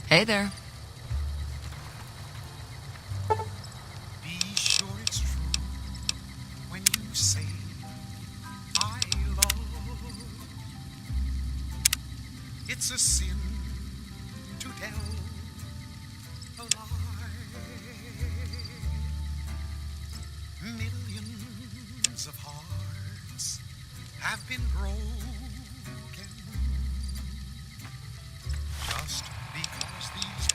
Hey there. Be sure it's true when you say I love. It's a sin to tell a lie. Millions of hearts have been broken just because these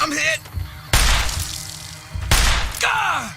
I'm hit! Gah!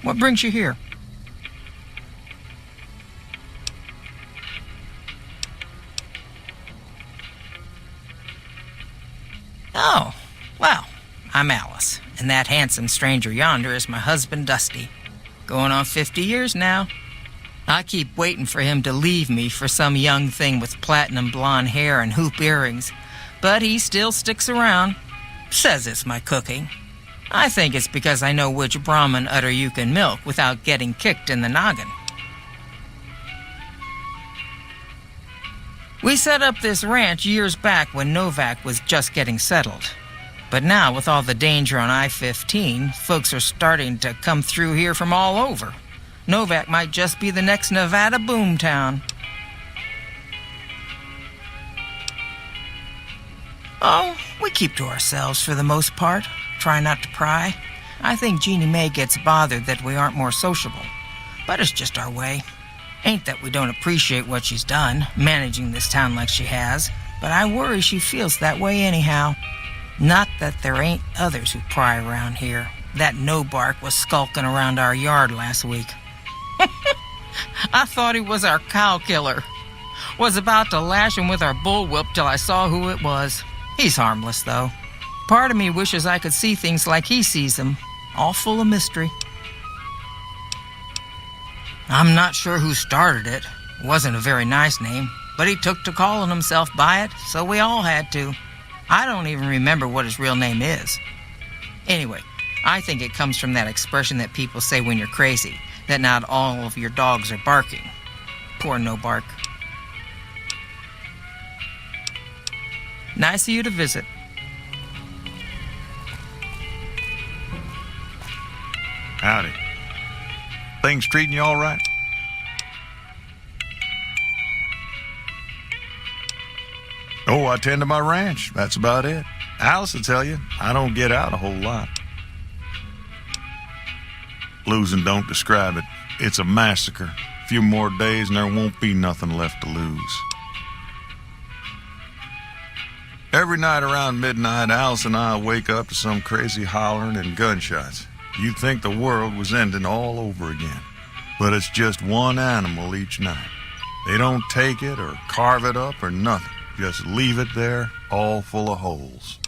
What brings you here? Oh, well, I'm Alice, and that handsome stranger yonder is my husband, Dusty. Going on 50 years now. I keep waiting for him to leave me for some young thing with platinum blonde hair and hoop earrings, but he still sticks around. Says it's my cooking. I think it's because I know which Brahmin udder you can milk without getting kicked in the noggin. We set up this ranch years back when Novak was just getting settled. But now, with all the danger on I-15, folks are starting to come through here from all over. Novak might just be the next Nevada boomtown. Oh, we keep to ourselves for the most part. Try not to pry. I think Jeannie Mae gets bothered that we aren't more sociable. But it's just our way. Ain't that we don't appreciate what she's done, managing this town like she has, but I worry she feels that way anyhow. Not that there ain't others who pry around here. That no-bark was skulking around our yard last week. I thought he was our cow killer. Was about to lash him with our bullwhip till I saw who it was. He's harmless, though. Part of me wishes I could see things like he sees them, all full of mystery. I'm not sure who started it. It wasn't a very nice name, but he took to calling himself by it, so we all had to. I don't even remember what his real name is. Anyway, I think it comes from that expression that people say when you're crazy, that not all of your dogs are barking. Poor no-bark. Nice of you to visit. Howdy. Things treating you all right? Oh, I tend to my ranch. That's about it. Alice will tell you, I don't get out a whole lot. Losing don't describe it. It's a massacre. A few more days and there won't be nothing left to lose. Every night around midnight, Alice and I wake up to some crazy hollering and gunshots. You'd think the world was ending all over again. But it's just one animal each night. They don't take it or carve it up or nothing. Just leave it there, all full of holes.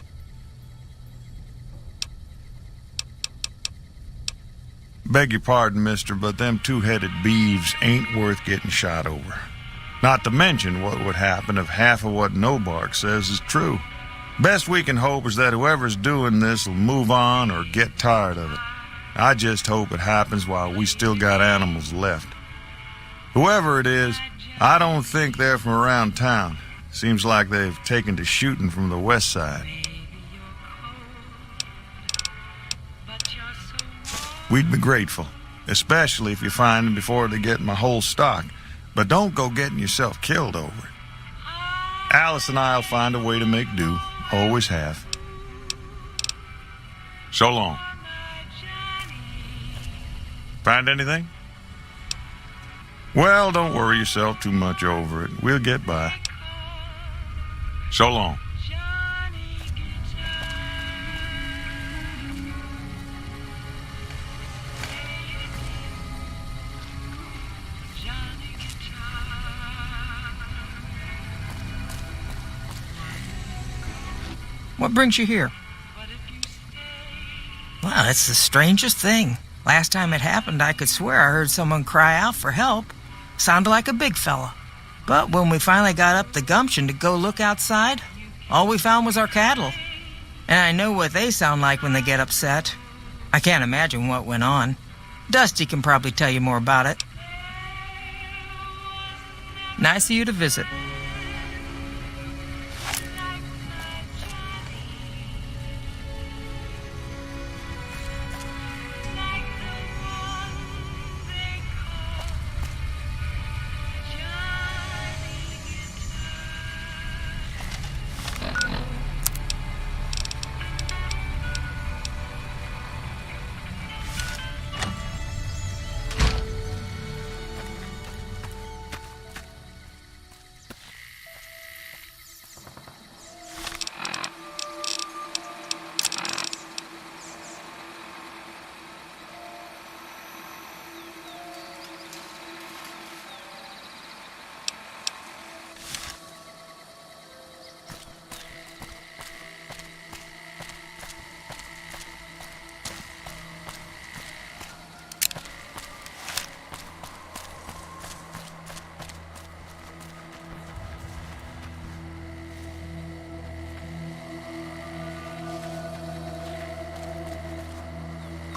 Beg your pardon, mister, but them two-headed beeves ain't worth getting shot over. Not to mention what would happen if half of what No-Bark says is true. Best we can hope is that whoever's doing this will move on or get tired of it. I just hope it happens while we still got animals left. Whoever it is, I don't think they're from around town. Seems like they've taken to shooting from the west side. We'd be grateful, especially if you find them before they get my whole stock. But don't go getting yourself killed over it. Alice and I'll find a way to make do. Always have. So long. Find anything? Well, don't worry yourself too much over it. We'll get by. So long. What brings you here? Well, it's the strangest thing. Last time it happened, I could swear I heard someone cry out for help. Sounded like a big fella. But when we finally got up the gumption to go look outside, all we found was our cattle. And I know what they sound like when they get upset. I can't imagine what went on. Dusty can probably tell you more about it. Nice of you to visit.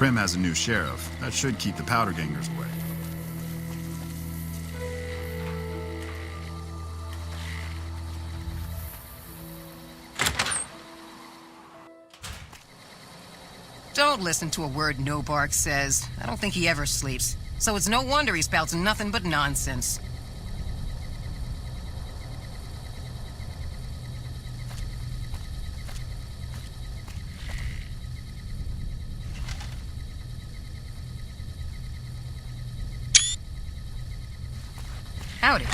Prim has a new sheriff. That should keep the powder gangers away. Don't listen to a word Nobark says. I don't think he ever sleeps. So it's no wonder he spouts nothing but nonsense. Howdy.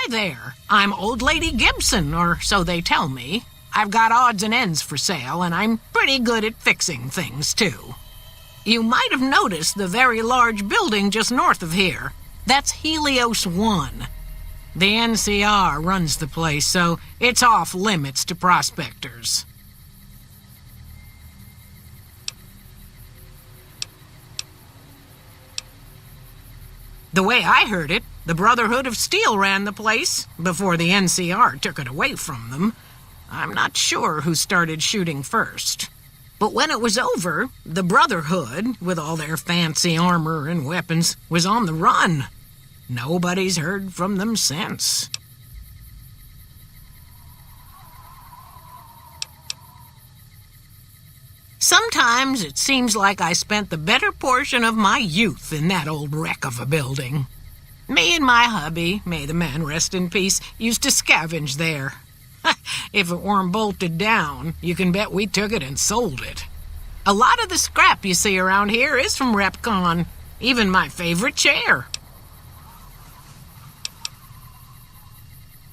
Hi there. I'm Old Lady Gibson, or so they tell me. I've got odds and ends for sale, and I'm pretty good at fixing things, too. You might have noticed the very large building just north of here. That's Helios 1. The NCR runs the place, so it's off limits to prospectors. The way I heard it, the Brotherhood of Steel ran the place before the NCR took it away from them. I'm not sure who started shooting first. But when it was over, the Brotherhood, with all their fancy armor and weapons, was on the run. Nobody's heard from them since. Sometimes it seems like I spent the better portion of my youth in that old wreck of a building. Me and my hubby, may the man rest in peace, used to scavenge there. If it weren't bolted down, you can bet we took it and sold it. A lot of the scrap you see around here is from RepCon, even my favorite chair.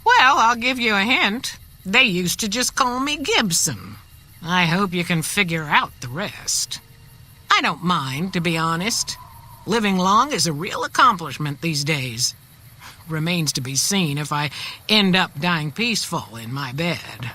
Well, I'll give you a hint. They used to just call me Gibson. I hope you can figure out the rest. I don't mind, to be honest. Living long is a real accomplishment these days. Remains to be seen if I end up dying peaceful in my bed.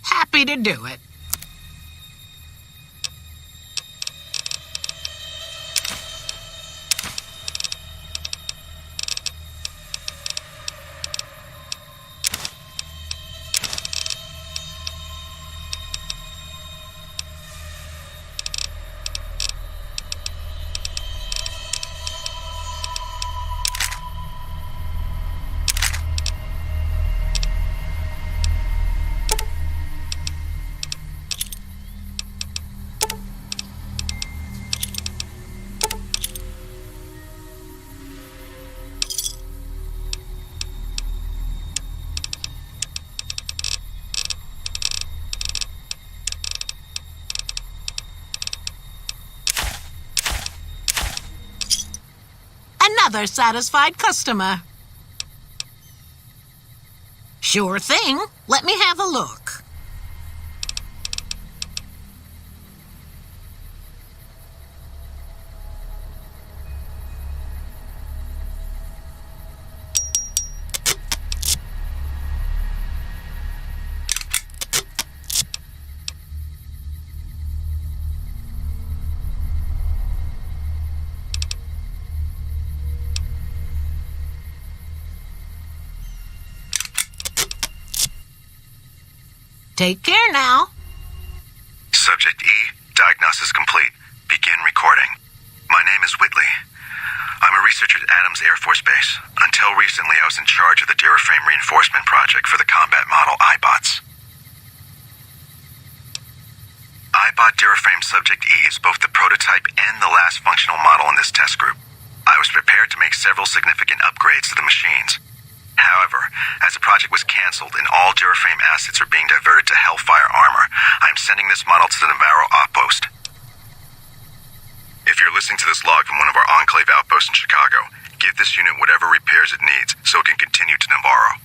Happy to do it. another satisfied customer. Sure thing. Let me have a look. Take care now. Subject E, diagnosis complete. Begin recording. My name is Whitley. I'm a researcher at Adams Air Force Base. Until recently, I was in charge of the Duraframe Reinforcement Project for the combat model iBots. iBot Duraframe Subject E is both the prototype and the last functional model in this test group. I was prepared to make several significant upgrades to the machines. However, as the project was canceled and all Duraframe assets are being diverted to Hellfire armor, I am sending this model to the Navarro outpost. If you're listening to this log from one of our Enclave outposts in Chicago, give this unit whatever repairs it needs so it can continue to Navarro.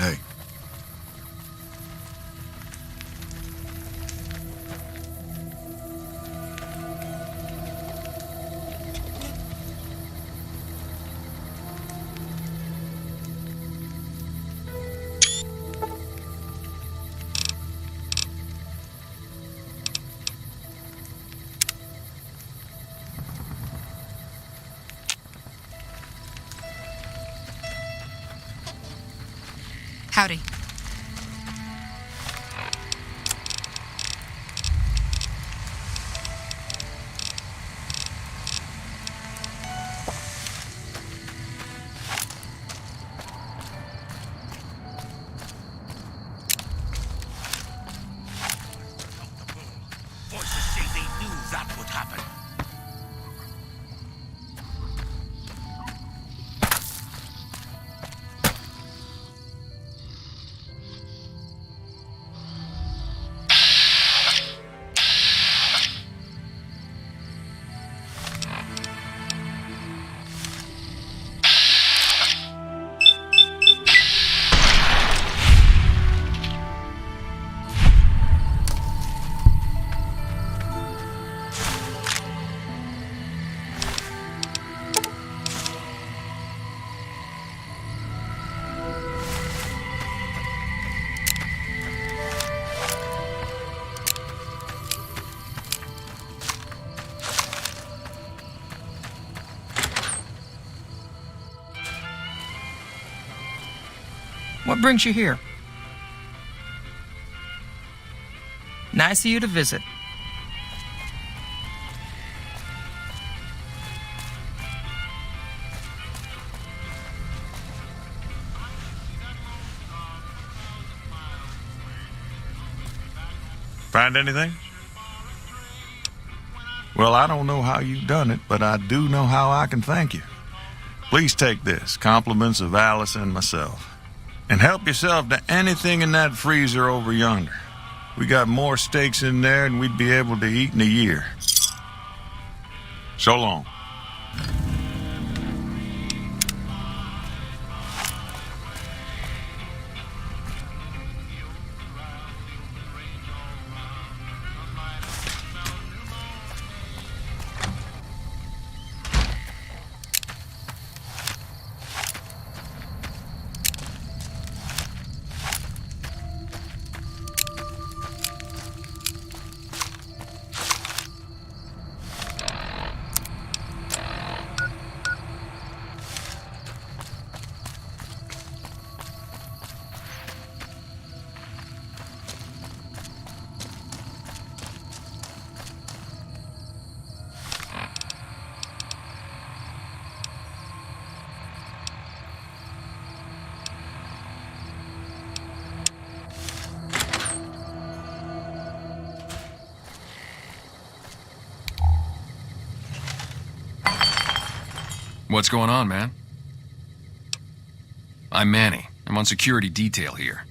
Hey. Howdy. Voices say they knew that would happen. What brings you here? Nice of you to visit. Find anything? Well, I don't know how you've done it, but I do know how I can thank you. Please take this, compliments of Alice and myself. And help yourself to anything in that freezer over yonder. We got more steaks in there than we'd be able to eat in a year. So long. What's going on, man? I'm Manny. I'm on security detail here.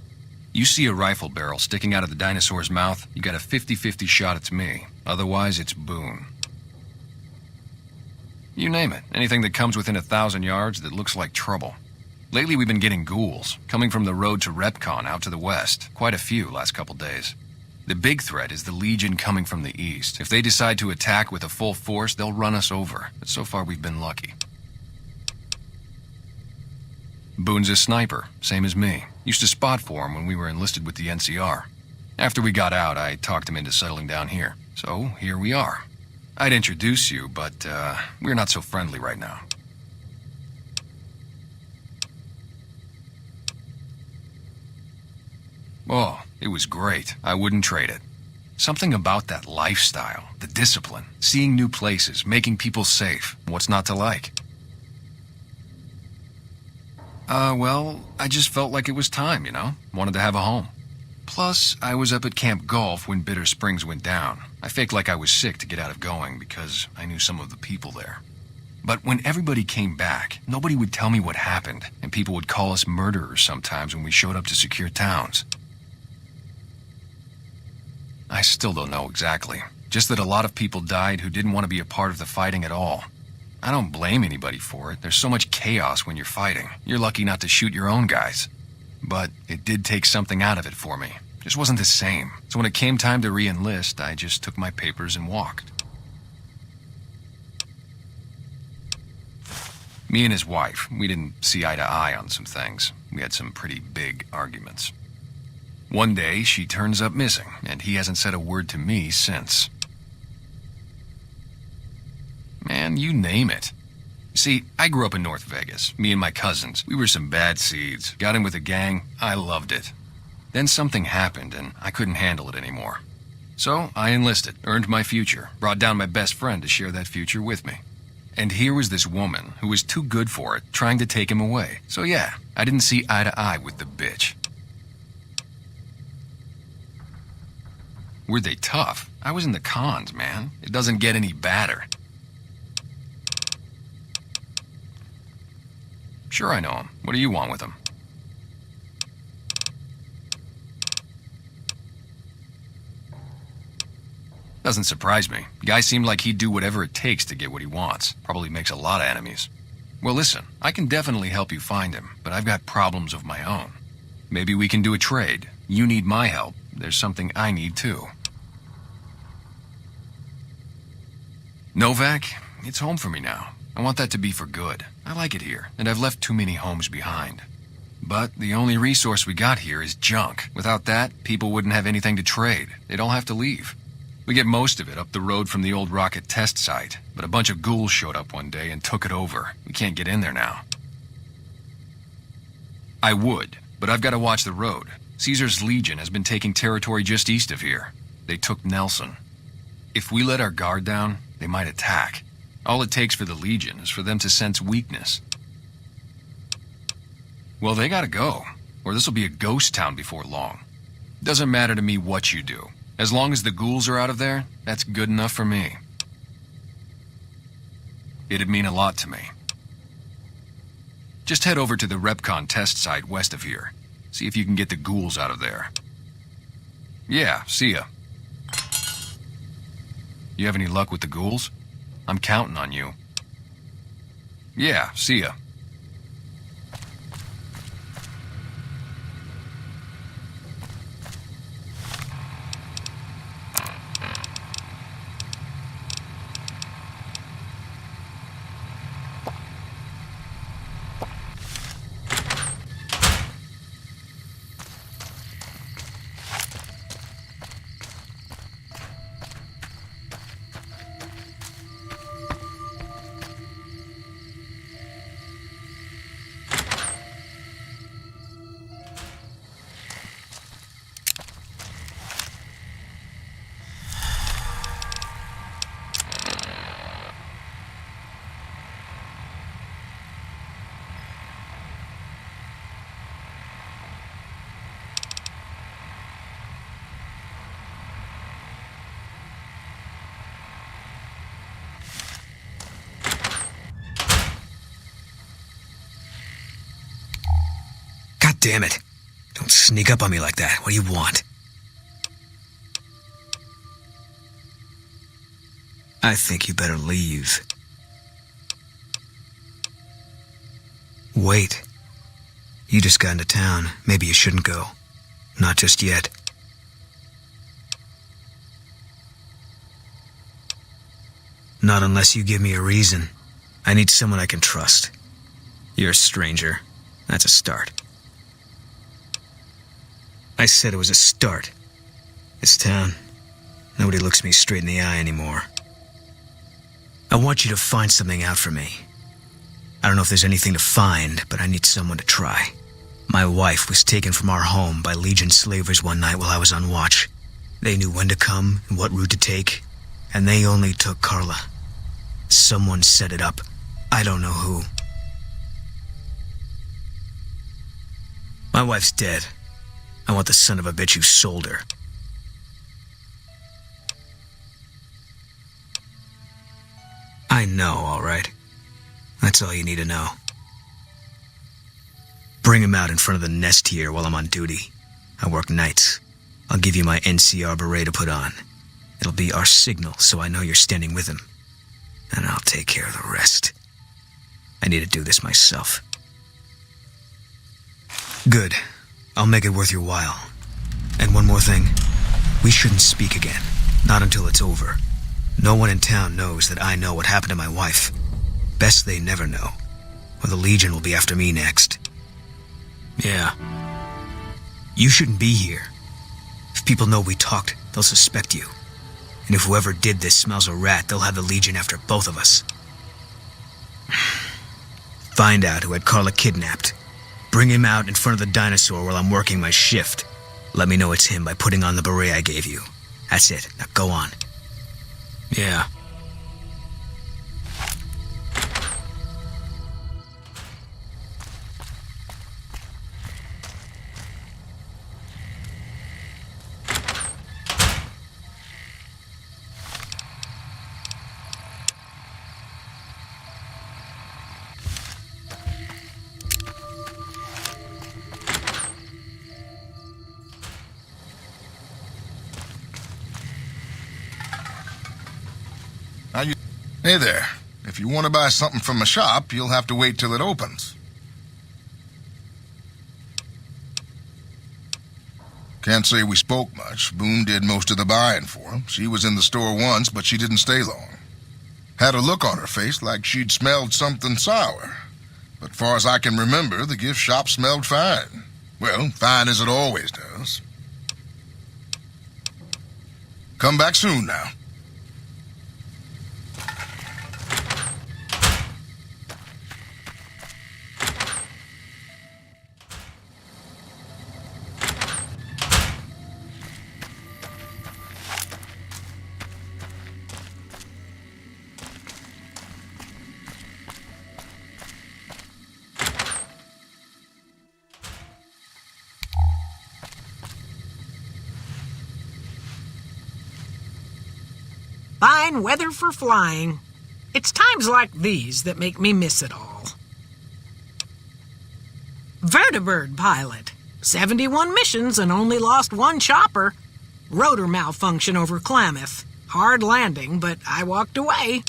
You see a rifle barrel sticking out of the dinosaur's mouth, you got a 50-50 shot it's me. Otherwise, it's Boone. You name it. Anything that comes within 1,000 yards that looks like trouble. Lately, we've been getting ghouls, coming from the road to Repcon out to the west. Quite a few last couple days. The big threat is the Legion coming from the east. If they decide to attack with a full force, they'll run us over. But so far, we've been lucky. Boone's a sniper, same as me. Used to spot for him when we were enlisted with the NCR. After we got out, I talked him into settling down here. So, here we are. I'd introduce you, but, we're not so friendly right now. Oh, it was great. I wouldn't trade it. Something about that lifestyle, the discipline, seeing new places, making people safe. What's not to like? Well, I just felt like it was time, you know? Wanted to have a home. Plus, I was up at Camp Golf when Bitter Springs went down. I faked like I was sick to get out of going because I knew some of the people there. But when everybody came back, nobody would tell me what happened, and people would call us murderers sometimes when we showed up to secure towns. I still don't know exactly. Just that a lot of people died who didn't want to be a part of the fighting at all. I don't blame anybody for it. There's so much chaos when you're fighting. You're lucky not to shoot your own guys. But it did take something out of it for me. Just wasn't the same. So when it came time to re-enlist, I just took my papers and walked. Me and his wife, we didn't see eye to eye on some things. We had some pretty big arguments. One day, she turns up missing, and he hasn't said a word to me since. Man, you name it. See, I grew up in North Vegas. Me and my cousins. We were some bad seeds. Got in with a gang. I loved it. Then something happened, and I couldn't handle it anymore. So I enlisted, earned my future, brought down my best friend to share that future with me. And here was this woman who was too good for it, trying to take him away. So yeah, I didn't see eye to eye with the bitch. Were they tough? I was in the cons, man. It doesn't get any badder. Sure, I know him. What do you want with him? Doesn't surprise me. Guy seemed like he'd do whatever it takes to get what he wants. Probably makes a lot of enemies. Well, listen, I can definitely help you find him, but I've got problems of my own. Maybe we can do a trade. You need my help. There's something I need too. Novak, it's home for me now. I want that to be for good. I like it here, and I've left too many homes behind. But the only resource we got here is junk. Without that, people wouldn't have anything to trade. They'd all have to leave. We get most of it up the road from the old rocket test site, but a bunch of ghouls showed up one day and took it over. We can't get in there now. I would, but I've got to watch the road. Caesar's Legion has been taking territory just east of here. They took Nelson. If we let our guard down, they might attack. All it takes for the Legion is for them to sense weakness. Well, they gotta go, or this'll be a ghost town before long. Doesn't matter to me what you do. As long as the ghouls are out of there, that's good enough for me. It'd mean a lot to me. Just head over to the Repcon test site west of here. See if you can get the ghouls out of there. Yeah, see ya. You have any luck with the ghouls? I'm counting on you. Yeah, see ya. Damn it. Don't sneak up on me like that. What do you want? I think you better leave. Wait. You just got into town. Maybe you shouldn't go. Not just yet. Not unless you give me a reason. I need someone I can trust. You're a stranger. That's a start. I said it was a start. This town, nobody looks me straight in the eye anymore. I want you to find something out for me. I don't know if there's anything to find, but I need someone to try. My wife was taken from our home by Legion slavers one night while I was on watch. They knew when to come and what route to take, and they only took Carla. Someone set it up. I don't know who. My wife's dead. I want the son of a bitch who sold her. I know, all right. That's all you need to know. Bring him out in front of the nest here while I'm on duty. I work nights. I'll give you my NCR beret to put on. It'll be our signal so I know you're standing with him. And I'll take care of the rest. I need to do this myself. Good. I'll make it worth your while. And one more thing. We shouldn't speak again. Not until it's over. No one in town knows that I know what happened to my wife. Best they never know. Or the Legion will be after me next. Yeah. You shouldn't be here. If people know we talked, they'll suspect you. And if whoever did this smells a rat, they'll have the Legion after both of us. Find out who had Carla kidnapped. Bring him out in front of the dinosaur while I'm working my shift. Let me know it's him by putting on the beret I gave you. That's it. Now go on. Yeah. Hey there. If you want to buy something from a shop, you'll have to wait till it opens. Can't say we spoke much. Boone did most of the buying for him. She was in the store once, but she didn't stay long. Had a look on her face like she'd smelled something sour. But far as I can remember, the gift shop smelled fine. Well, fine as it always does. Come back soon now. Fine weather for flying. It's times like these that make me miss it all. Vertibird pilot. 71 missions and only lost one chopper. Rotor malfunction over Klamath. Hard landing, but I walked away.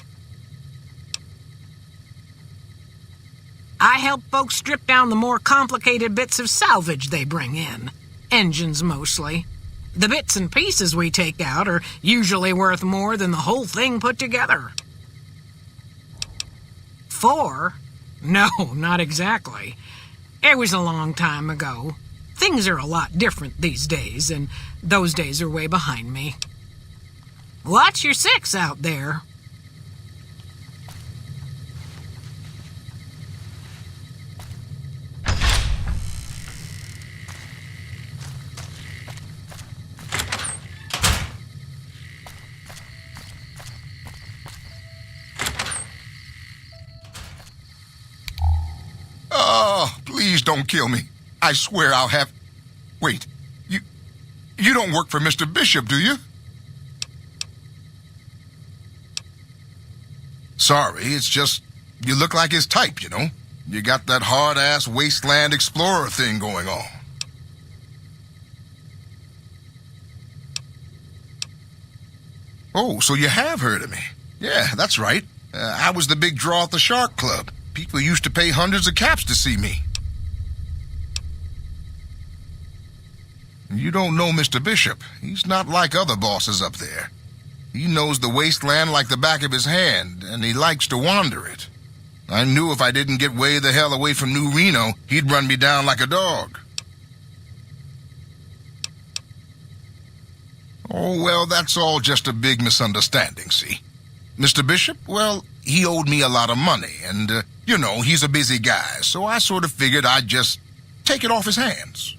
I help folks strip down the more complicated bits of salvage they bring in. Engines mostly. The bits and pieces we take out are usually worth more than the whole thing put together. 4? No, not exactly. It was a long time ago. Things are a lot different these days, and those days are way behind me. Watch your 6 out there. Oh, please don't kill me. I swear I'll have... Wait, you don't work for Mr. Bishop, do you? Sorry, it's just you look like his type, you know? You got that hard-ass wasteland explorer thing going on. Oh, so you have heard of me. Yeah, that's right. I was the big draw at the Shark Club. People used to pay hundreds of caps to see me. You don't know Mr. Bishop. He's not like other bosses up there. He knows the wasteland like the back of his hand, and he likes to wander it. I knew if I didn't get way the hell away from New Reno, he'd run me down like a dog. Oh, well, that's all just a big misunderstanding, see? Mr. Bishop, well, he owed me a lot of money, and, you know, he's a busy guy, so I sort of figured I'd just take it off his hands.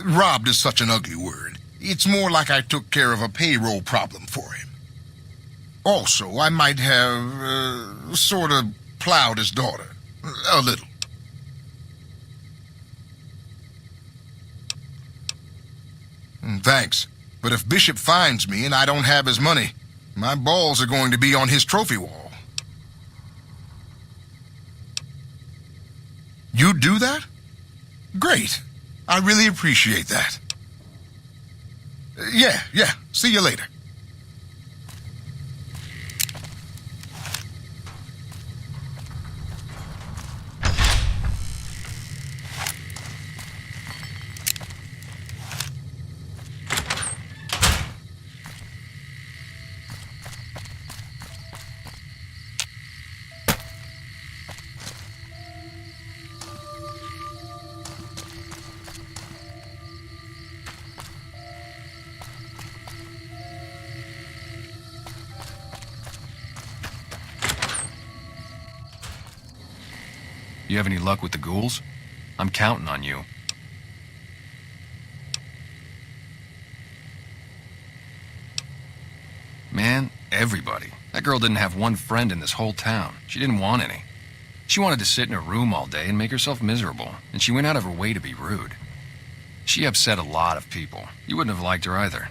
Robbed is such an ugly word. It's more like I took care of a payroll problem for him. Also, I might have, sort of plowed his daughter. A little. Thanks. But if Bishop finds me and I don't have his money, my balls are going to be on his trophy wall. You do that? Great. I really appreciate that. Yeah. See you later. You have any luck with the ghouls? I'm counting on you. Man, everybody. That girl didn't have one friend in this whole town. She didn't want any. She wanted to sit in her room all day and make herself miserable, and she went out of her way to be rude. She upset a lot of people. You wouldn't have liked her either.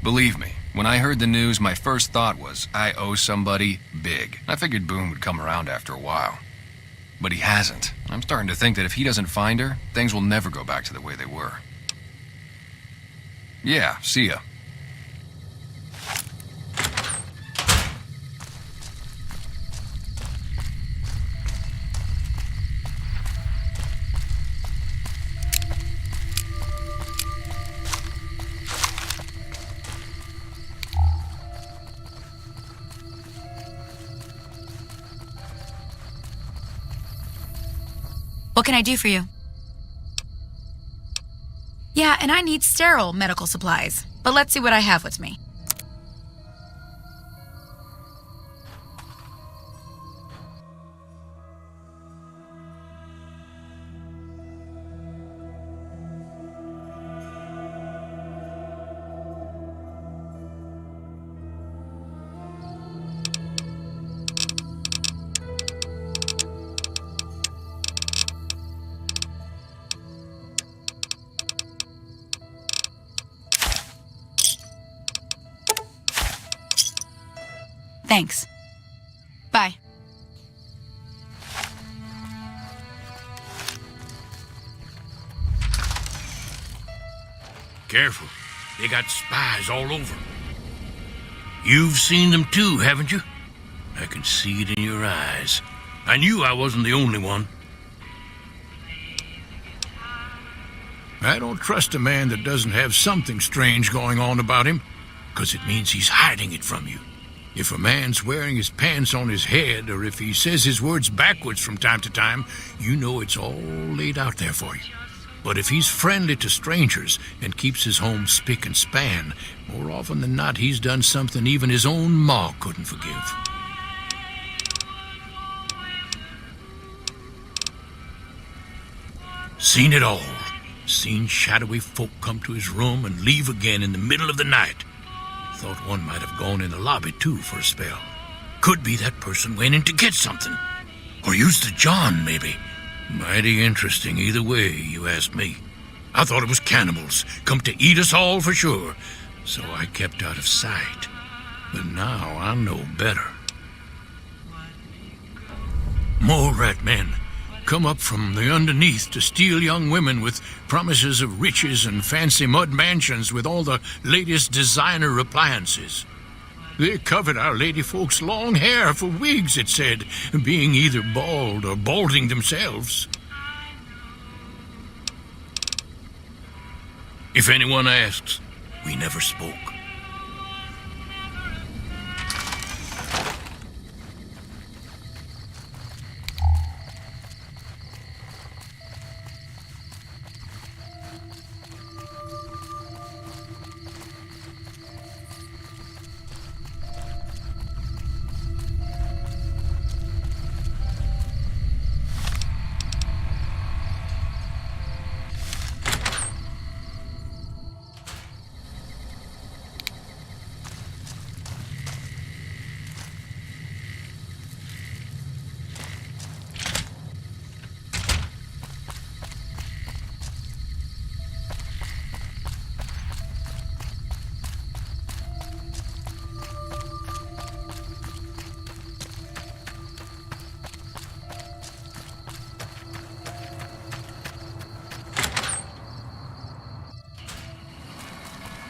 Believe me, when I heard the news, my first thought was, I owe somebody big. I figured Boone would come around after a while. But he hasn't. I'm starting to think that if he doesn't find her, things will never go back to the way they were. Yeah, see ya. What can I do for you? Yeah, and I need sterile medical supplies. But let's see what I have with me. Thanks. Bye. Careful. They got spies all over. You've seen them too, haven't you? I can see it in your eyes. I knew I wasn't the only one. I don't trust a man that doesn't have something strange going on about him, because it means he's hiding it from you. If a man's wearing his pants on his head, or if he says his words backwards from time to time, you know it's all laid out there for you. But if he's friendly to strangers and keeps his home spick and span, more often than not he's done something even his own ma couldn't forgive. Seen it all. Seen shadowy folk come to his room and leave again in the middle of the night. Thought one might have gone in the lobby too for a spell. Could be that person went in to get something. Or used the John, maybe. Mighty interesting either way, you ask me. I thought it was cannibals, come to eat us all for sure. So I kept out of sight. But now I know better. More rat men come up from the underneath to steal young women with promises of riches and fancy mud mansions with all the latest designer appliances. They covered our lady folks' long hair for wigs, it said, being either bald or balding themselves. If anyone asks, we never spoke.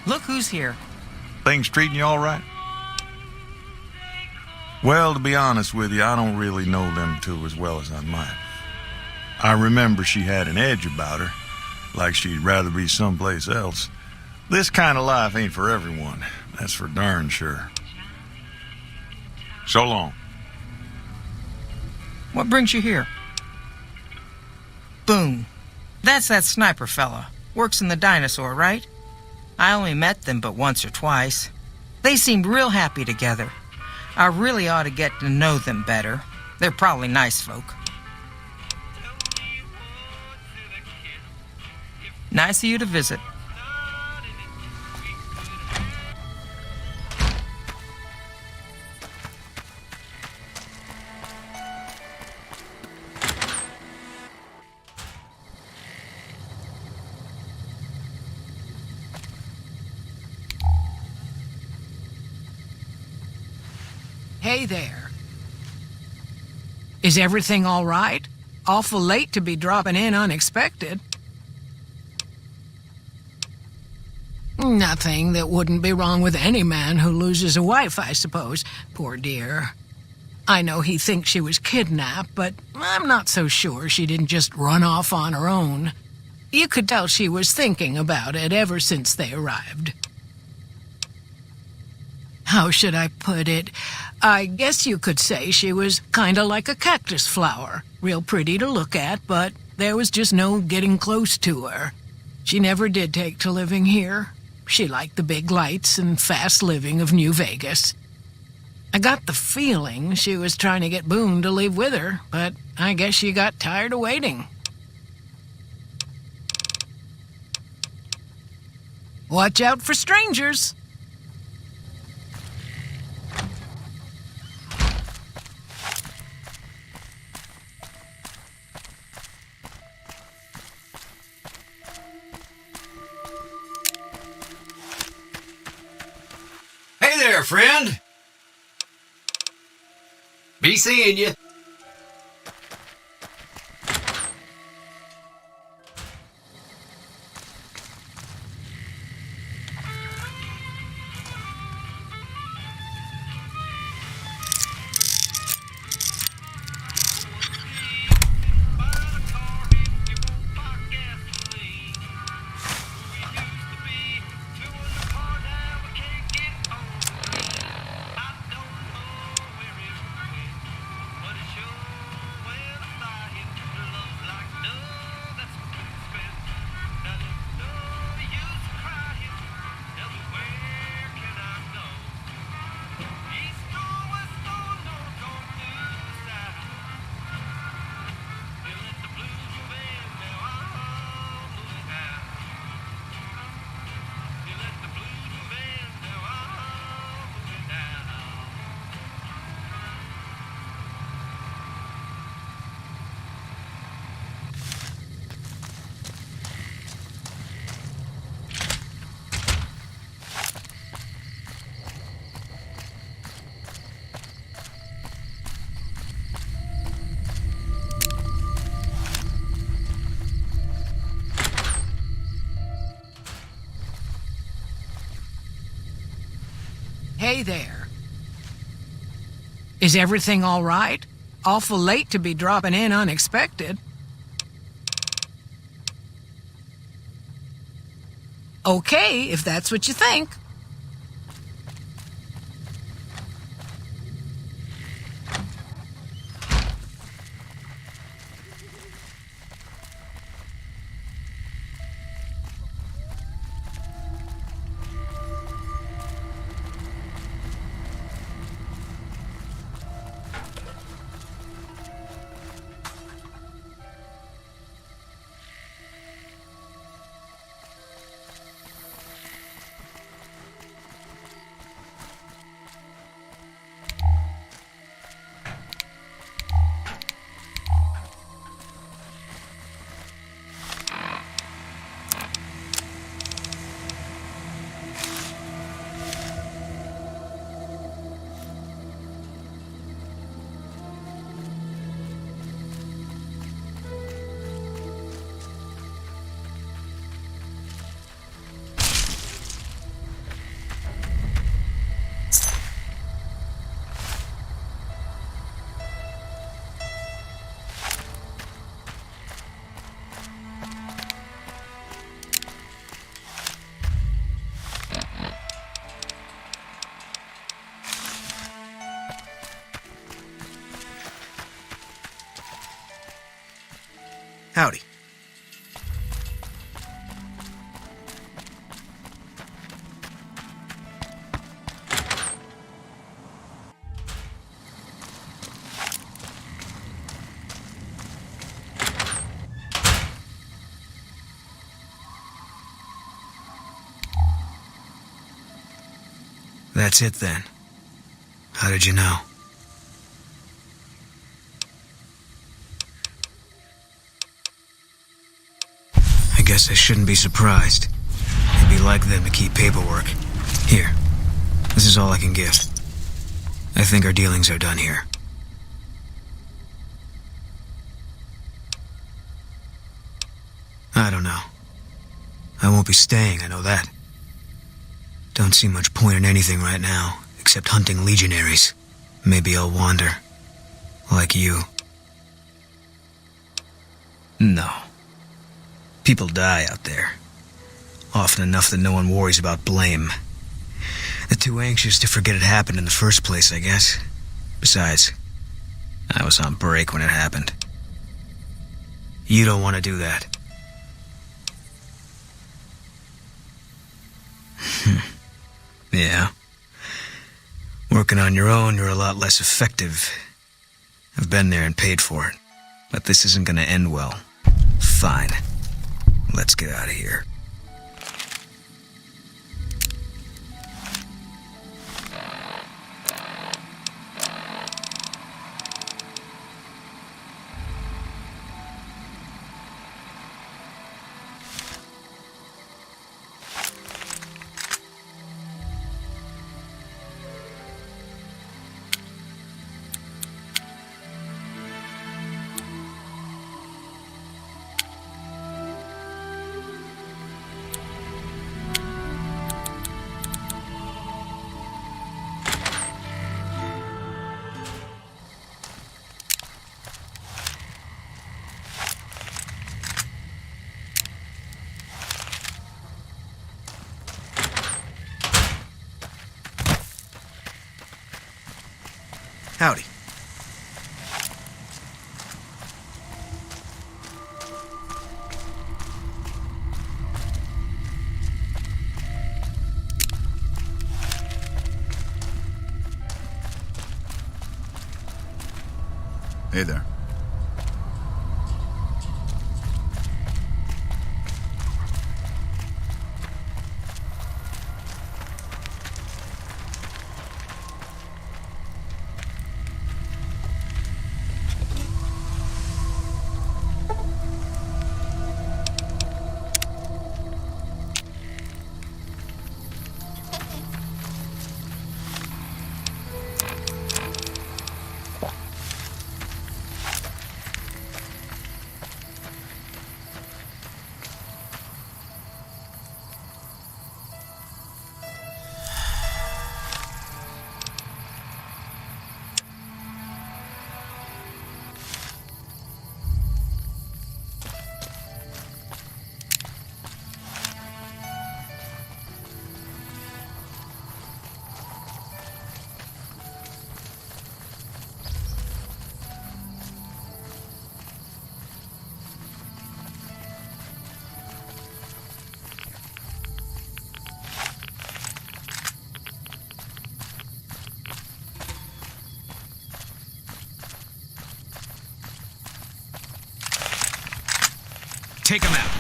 Look who's here. Things treating you all right? Well, to be honest with you, I don't really know them two as well as I might. I remember she had an edge about her, like she'd rather be someplace else. This kind of life ain't for everyone, that's for darn sure. So long. What brings you here? Boone. That's that sniper fella. Works in the dinosaur, right? I only met them but once or twice. They seemed real happy together. I really ought to get to know them better. They're probably nice folk. Nice of you to visit. Hey there. Is everything all right? Awful late to be dropping in unexpected. Nothing that wouldn't be wrong with any man who loses a wife, I suppose. Poor dear. I know he thinks she was kidnapped, but I'm not so sure she didn't just run off on her own. You could tell she was thinking about it ever since they arrived. How should I put it? I guess you could say she was kinda like a cactus flower. Real pretty to look at, but there was just no getting close to her. She never did take to living here. She liked the big lights and fast living of New Vegas. I got the feeling she was trying to get Boone to leave with her, but I guess she got tired of waiting. Watch out for strangers. Hey there, friend. Be seeing you. Hey there. Is everything all right? Awful late to be dropping in unexpected. Okay, if that's what you think. Howdy. That's it then. How did you know? I guess I shouldn't be surprised. It'd be like them to keep paperwork. Here. This is all I can give. I think our dealings are done here. I don't know. I won't be staying, I know that. Don't see much point in anything right now, except hunting legionaries. Maybe I'll wander. Like you. No. People die out there. Often enough that no one worries about blame. They're too anxious to forget it happened in the first place, I guess. Besides, I was on break when it happened. You don't want to do that. Yeah. Working on your own, you're a lot less effective. I've been there and paid for it. But this isn't gonna end well. Fine. Let's get out of here. Howdy. Hey there. Take him out.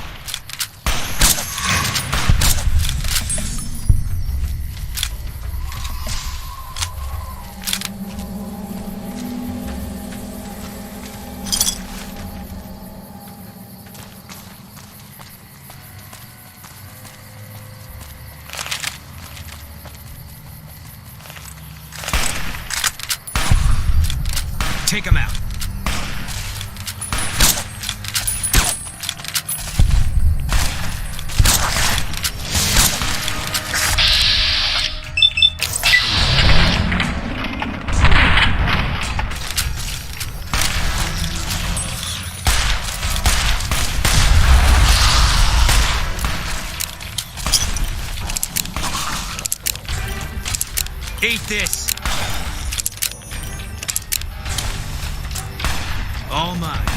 Take him out. Eat this. All mine.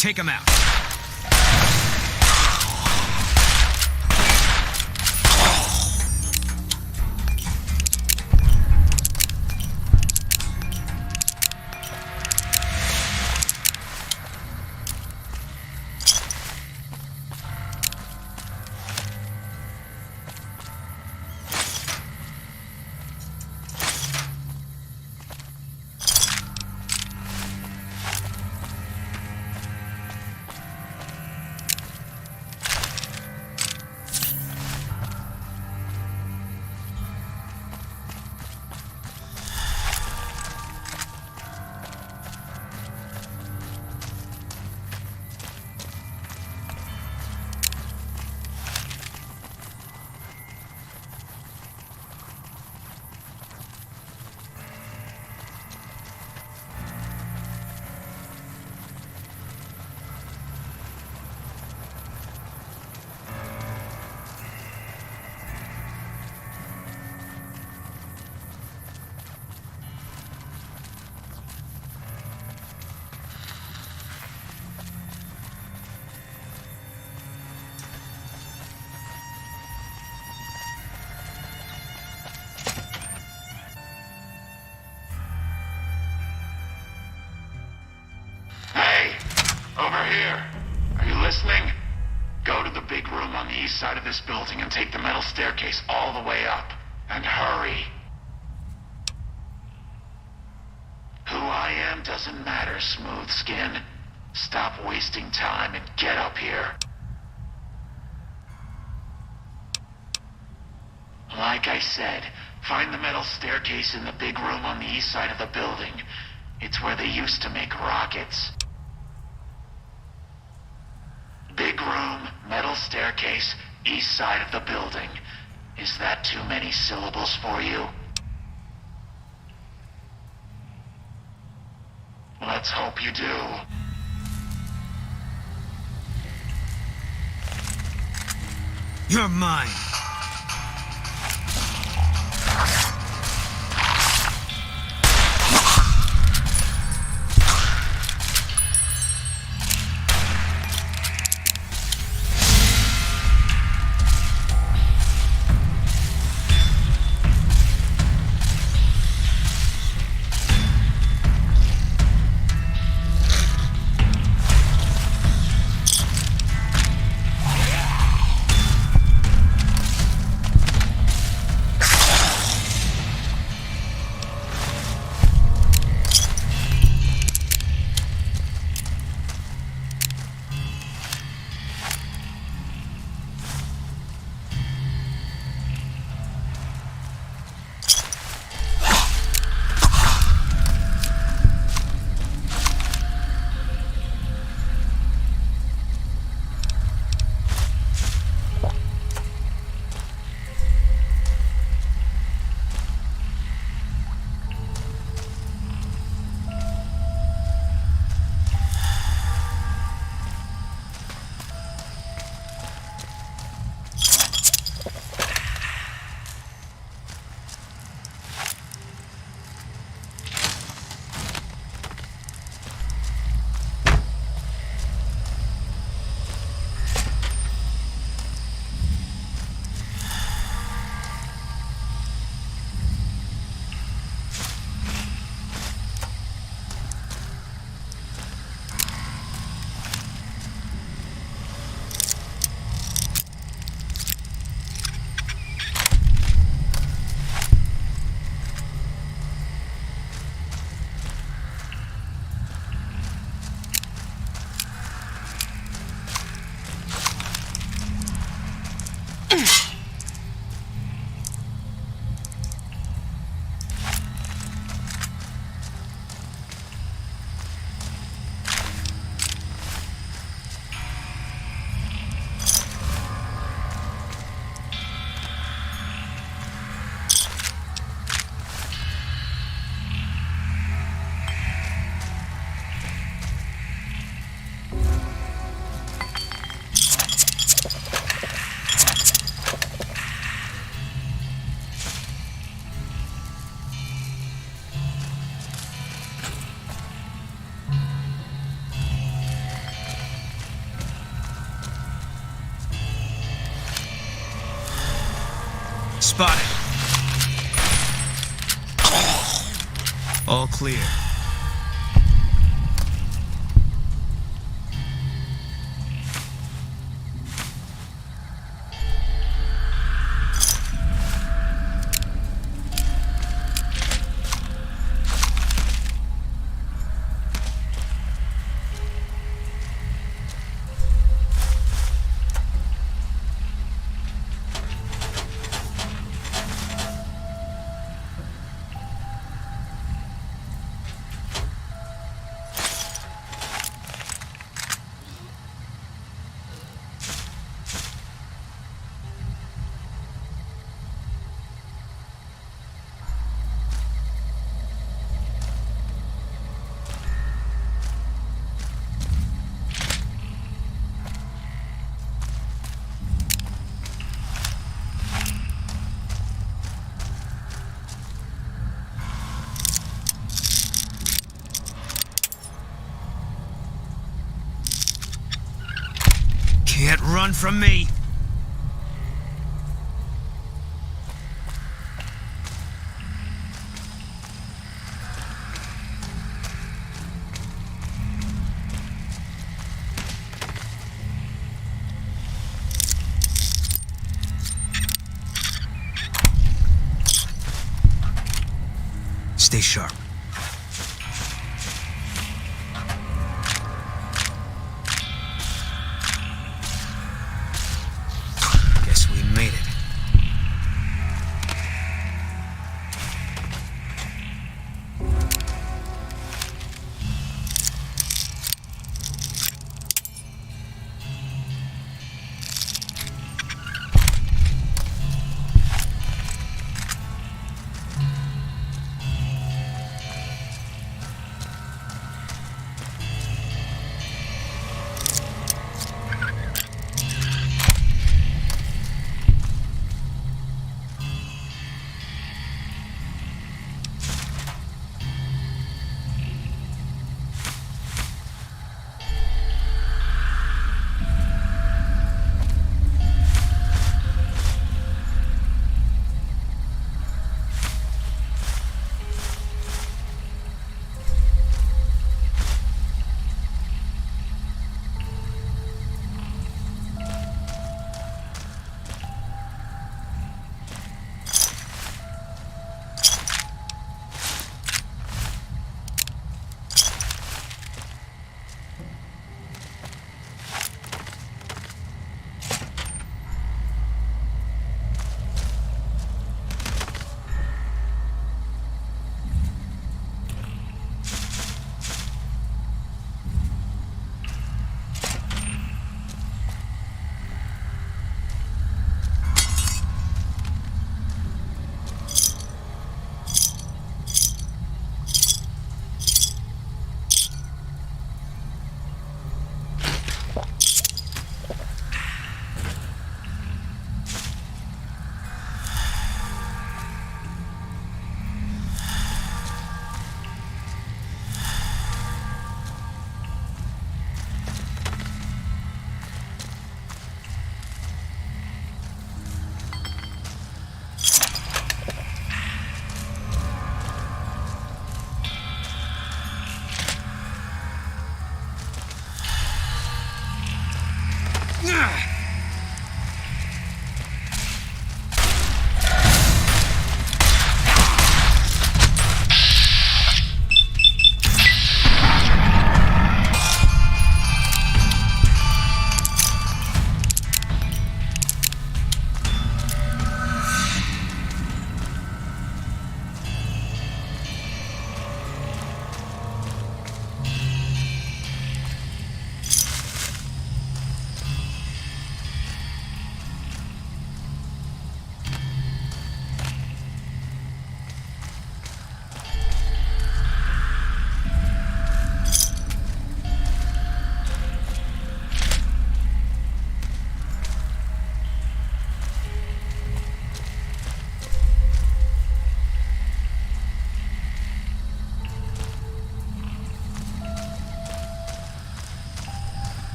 Take him out. here. Are you listening? Go to the big room on the east side of this building and take the metal staircase all the way up. And hurry. Who I am doesn't matter, Smooth Skin. Stop wasting time and get up here. Like I said, find the metal staircase in the big room on the east side of the building. It's where they used to make rockets. Big room, metal staircase, east side of the building. Is that too many syllables for you? Let's hope you do. You're mine. Spotted. All clear. Can't run from me. Stay sharp. Guess we made it.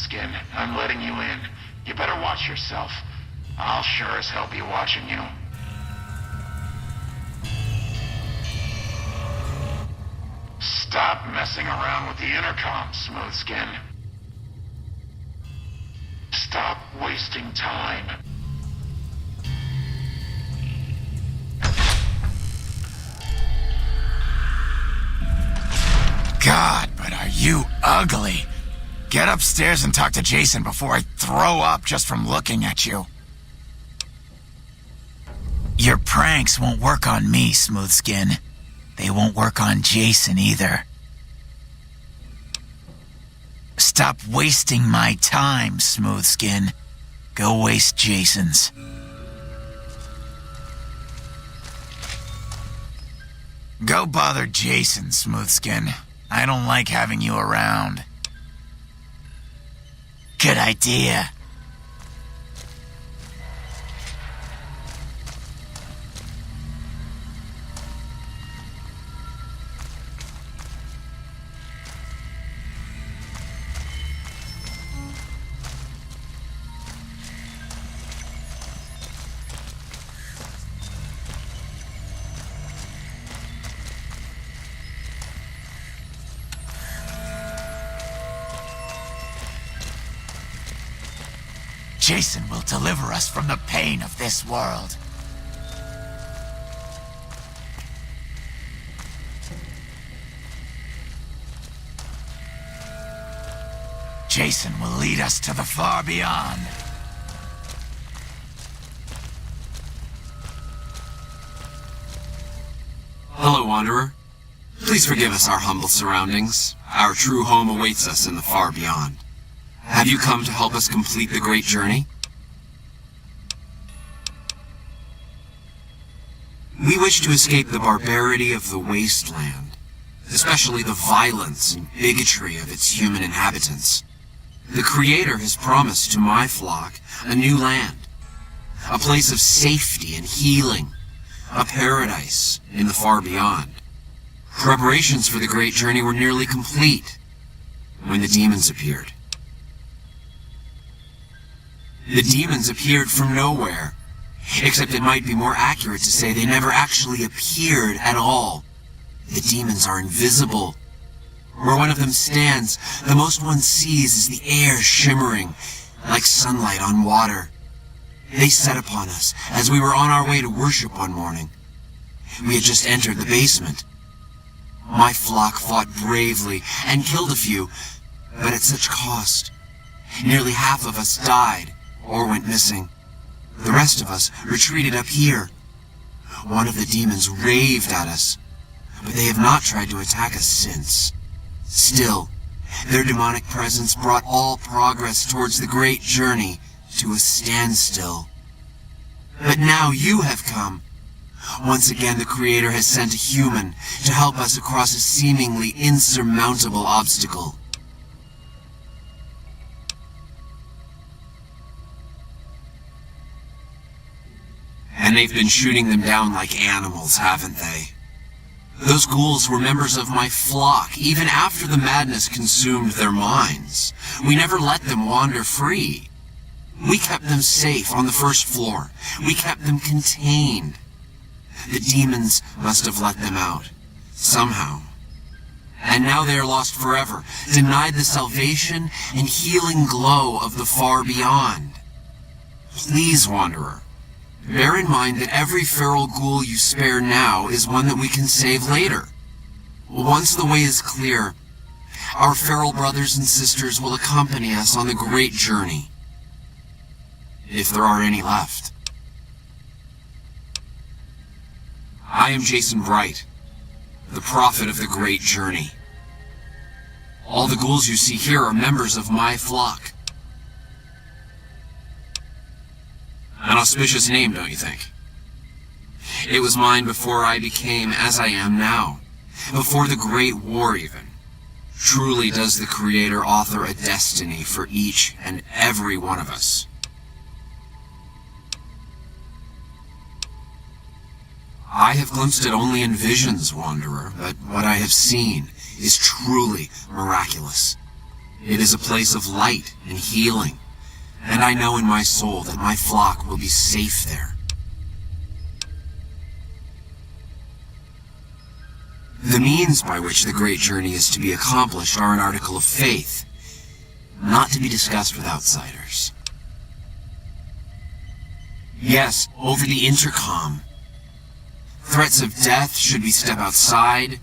Skin. I'm letting you in. You better watch yourself. I'll sure as hell be watching you. Stop messing around with the intercom, Smooth Skin. Stop wasting time. God, but are you ugly. Get upstairs and talk to Jason before I throw up just from looking at you. Your pranks won't work on me, Smooth Skin. They won't work on Jason either. Stop wasting my time, Smooth Skin. Go waste Jason's. Go bother Jason, Smooth Skin. I don't like having you around. Good idea. Jason will deliver us from the pain of this world. Jason will lead us to the far beyond. Hello, Wanderer. Please forgive us our humble surroundings. Our true home awaits us in the far beyond. Have you come to help us complete the great journey? We wish to escape the barbarity of the wasteland, especially the violence and bigotry of its human inhabitants. The Creator has promised to my flock a new land, a place of safety and healing, a paradise in the far beyond. Preparations for the great journey were nearly complete when the demons appeared. The demons appeared from nowhere, except it might be more accurate to say they never actually appeared at all. The demons are invisible. Where one of them stands, the most one sees is the air shimmering like sunlight on water. They set upon us as we were on our way to worship one morning. We had just entered the basement. My flock fought bravely and killed a few, but at such cost. Nearly half of us died or went missing. The rest of us retreated up here. One of the demons raved at us, but they have not tried to attack us since. Still, their demonic presence brought all progress towards the great journey to a standstill. But now you have come. Once again, the Creator has sent a human to help us across a seemingly insurmountable obstacle. And they've been shooting them down like animals, haven't they? Those ghouls were members of my flock, even after the madness consumed their minds. We never let them wander free. We kept them safe on the first floor. We kept them contained. The demons must have let them out, somehow. And now they are lost forever, denied the salvation and healing glow of the far beyond. Please, Wanderer, bear in mind that every feral ghoul you spare now is one that we can save later. Once the way is clear, our feral brothers and sisters will accompany us on the great journey. If there are any left. I am Jason Bright, the prophet of the great journey. All the ghouls you see here are members of my flock. An auspicious name, don't you think? It was mine before I became as I am now, before the Great War even. Truly does the Creator author a destiny for each and every one of us. I have glimpsed it only in visions, Wanderer, but what I have seen is truly miraculous. It is a place of light and healing, and I know in my soul that my flock will be safe there. The means by which the great journey is to be accomplished are an article of faith, not to be discussed with outsiders. Yes, over the intercom. Threats of death should we step outside.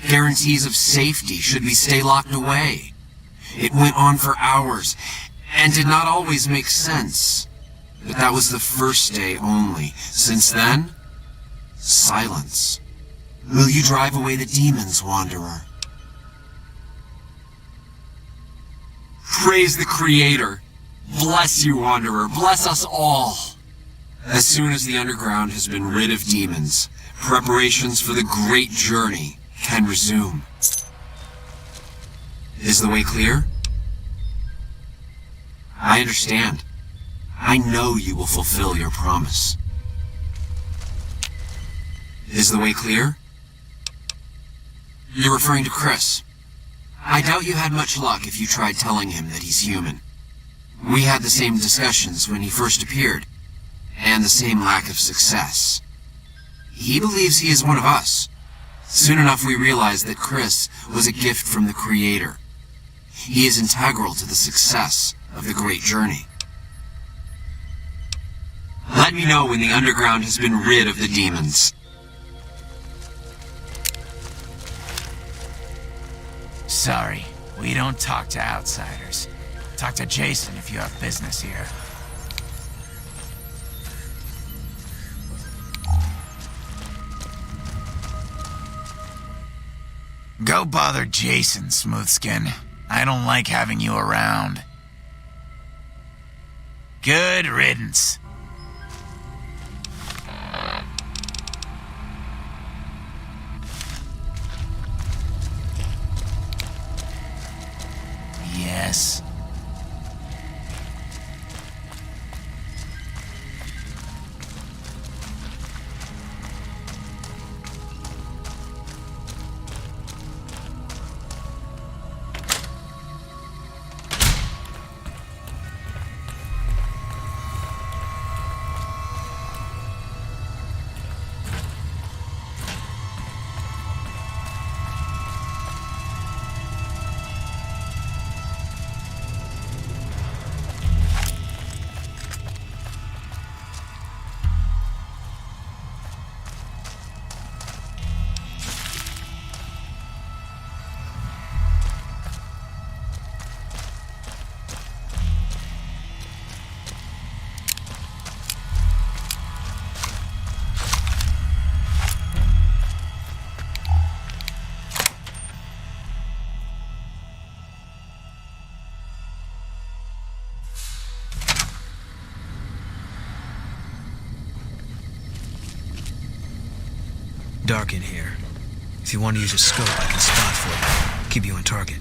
Guarantees of safety should we stay locked away. It went on for hours, and did not always make sense. But that was the first day only. Since then, silence. Will you drive away the demons, Wanderer? Praise the Creator. Bless you, Wanderer. Bless us all. As soon as the underground has been rid of demons, preparations for the great journey can resume. Is the way clear? I understand. I know you will fulfill your promise. Is the way clear? You're referring to Chris. I doubt you had much luck if you tried telling him that he's human. We had the same discussions when he first appeared, and the same lack of success. He believes he is one of us. Soon enough we realized that Chris was a gift from the Creator. He is integral to the success of the great journey. Let me know when the underground has been rid of the demons. Sorry, we don't talk to outsiders. Talk to Jason if you have business here. Go bother Jason, Smoothskin. I don't like having you around. Good riddance. Yes. Dark in here. If you want to use a scope, I can spot for you. Keep you on target.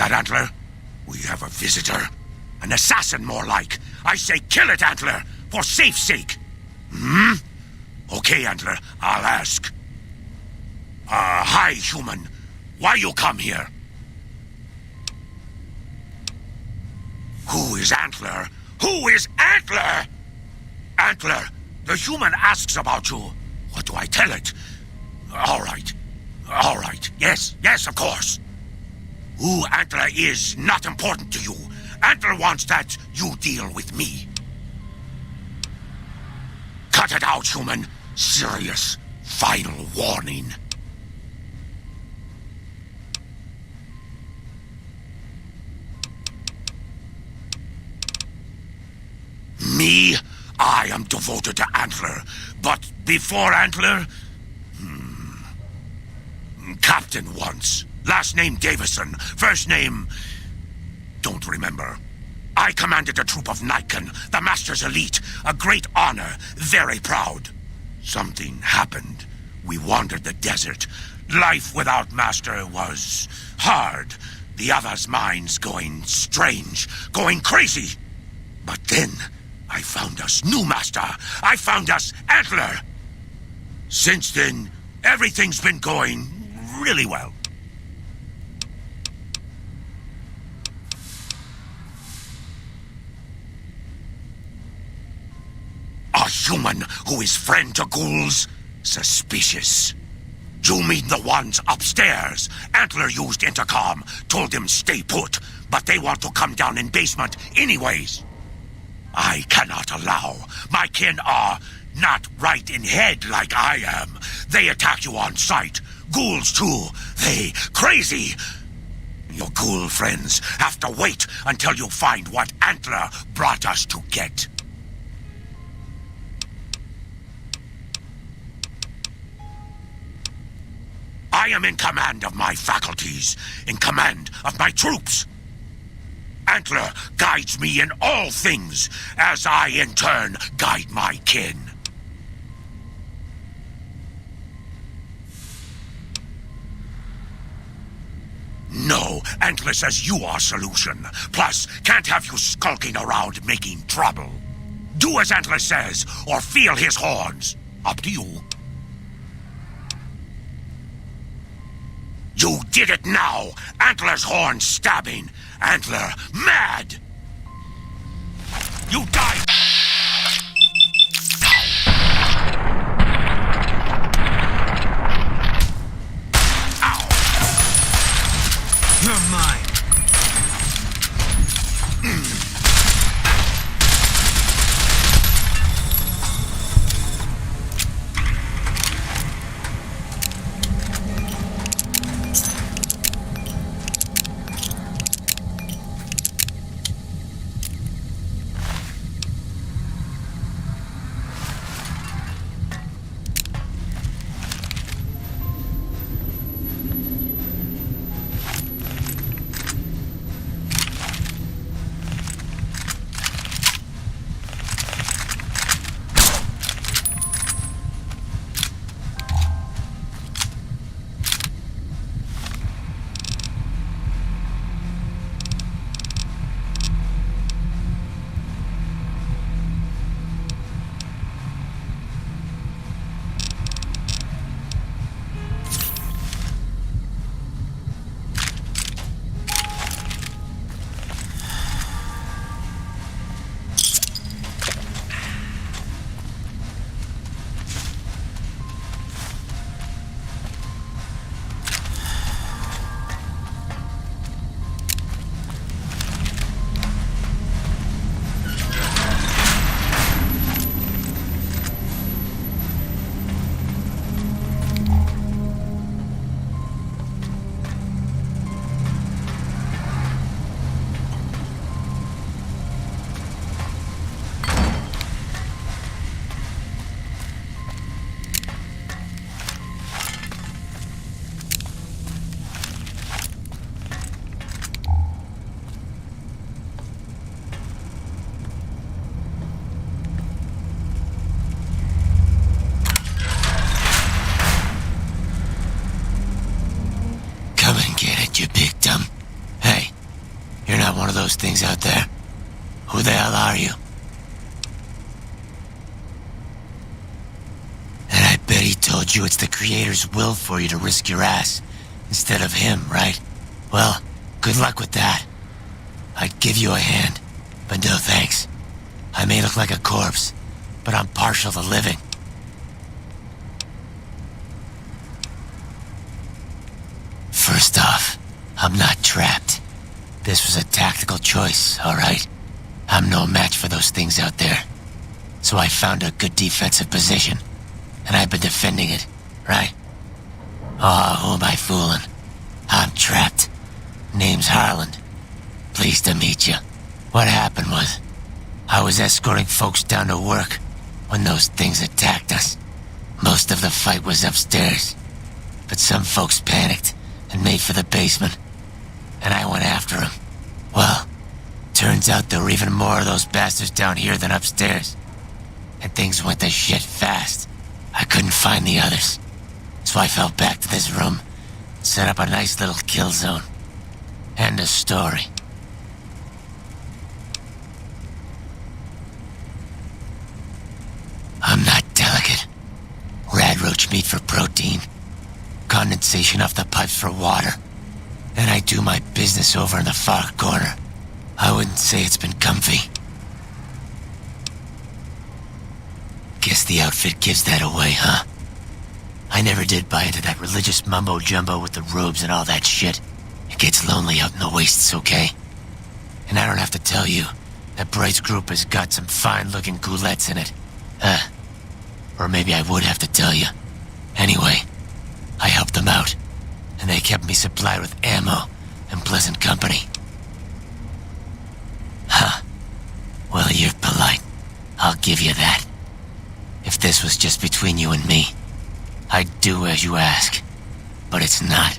that, Antler? We have a visitor. An assassin, more like. I say kill it, Antler, for safe's sake. Okay, Antler, I'll ask. Hi, human. Why you come here? Who is Antler? Who is Antler? Antler, the human asks about you. What do I tell it? All right. Yes, of course. Who Antler is not important to you. Antler wants that you deal with me. Cut it out, human. Serious. Final warning. Me? I am devoted to Antler. But before Antler? Captain once. Last name Davison. First name... don't remember. I commanded a troop of Nightkin, the Master's elite. A great honor. Very proud. Something happened. We wandered the desert. Life without Master was hard. The others' minds going strange, going crazy. But then, I found us new Master. I found us Antler. Since then, everything's been going really well. A human who is friend to ghouls? Suspicious. You mean the ones upstairs? Antler used intercom, told them stay put, but they want to come down in basement anyways. I cannot allow. My kin are not right in head like I am. They attack you on sight. Ghouls too. They crazy. Your ghoul friends have to wait until you find what Antler brought us to get. I am in command of my faculties, in command of my troops. Antler guides me in all things, as I in turn guide my kin. No, Antler says you are solution. Plus, can't have you skulking around making trouble. Do as Antler says, or feel his horns. Up to you. You did it now! Antler's horn stabbing! Antler mad! You died! Ow! You're mine! those things out there? Who the hell are you? And I bet he told you it's the Creator's will for you to risk your ass instead of him, right? Well, good luck with that. I'd give you a hand, but no thanks. I may look like a corpse, but I'm partial to living. First off, I'm not trapped. This was a tactical choice, alright? I'm no match for those things out there. So I found a good defensive position, and I've been defending it, right? Oh, who am I fooling? I'm trapped. Name's Harland. Pleased to meet you. What happened was, I was escorting folks down to work when those things attacked us. Most of the fight was upstairs, but some folks panicked and made for the basement, and I went after them. Well, turns out there were even more of those bastards down here than upstairs, and things went to shit fast. I couldn't find the others, so I fell back to this room, set up a nice little kill zone. End of story. I'm not delicate. Radroach meat for protein, condensation off the pipes for water, and I do my business over in the far corner. I wouldn't say it's been comfy. Guess the outfit gives that away, huh? I never did buy into that religious mumbo-jumbo with the robes and all that shit. It gets lonely out in the wastes, okay? And I don't have to tell you that Bright's group has got some fine-looking goulettes in it. Or maybe I would have to tell you. Anyway, I helped them out, and they kept me supplied with ammo and pleasant company. Huh. Well, you're polite. I'll give you that. If this was just between you and me, I'd do as you ask. But it's not.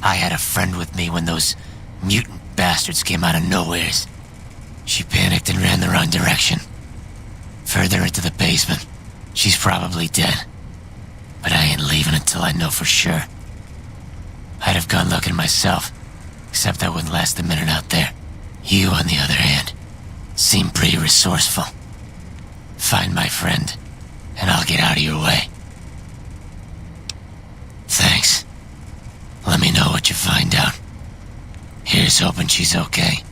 I had a friend with me when those mutant bastards came out of nowheres. She panicked and ran the wrong direction. Further into the basement. She's probably dead. But I ain't leaving until I know for sure. I'd have gone looking myself, except I wouldn't last a minute out there. You, on the other hand, seem pretty resourceful. Find my friend, and I'll get out of your way. Thanks. Let me know what you find out. Here's hoping she's okay.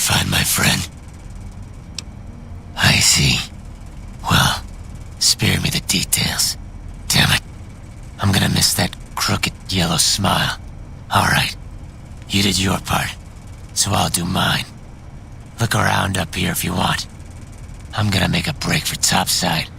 find my friend? I see. Well, spare me the details. Damn it. I'm gonna miss that crooked yellow smile. Alright. You did your part, so I'll do mine. Look around up here if you want. I'm gonna make a break for topside.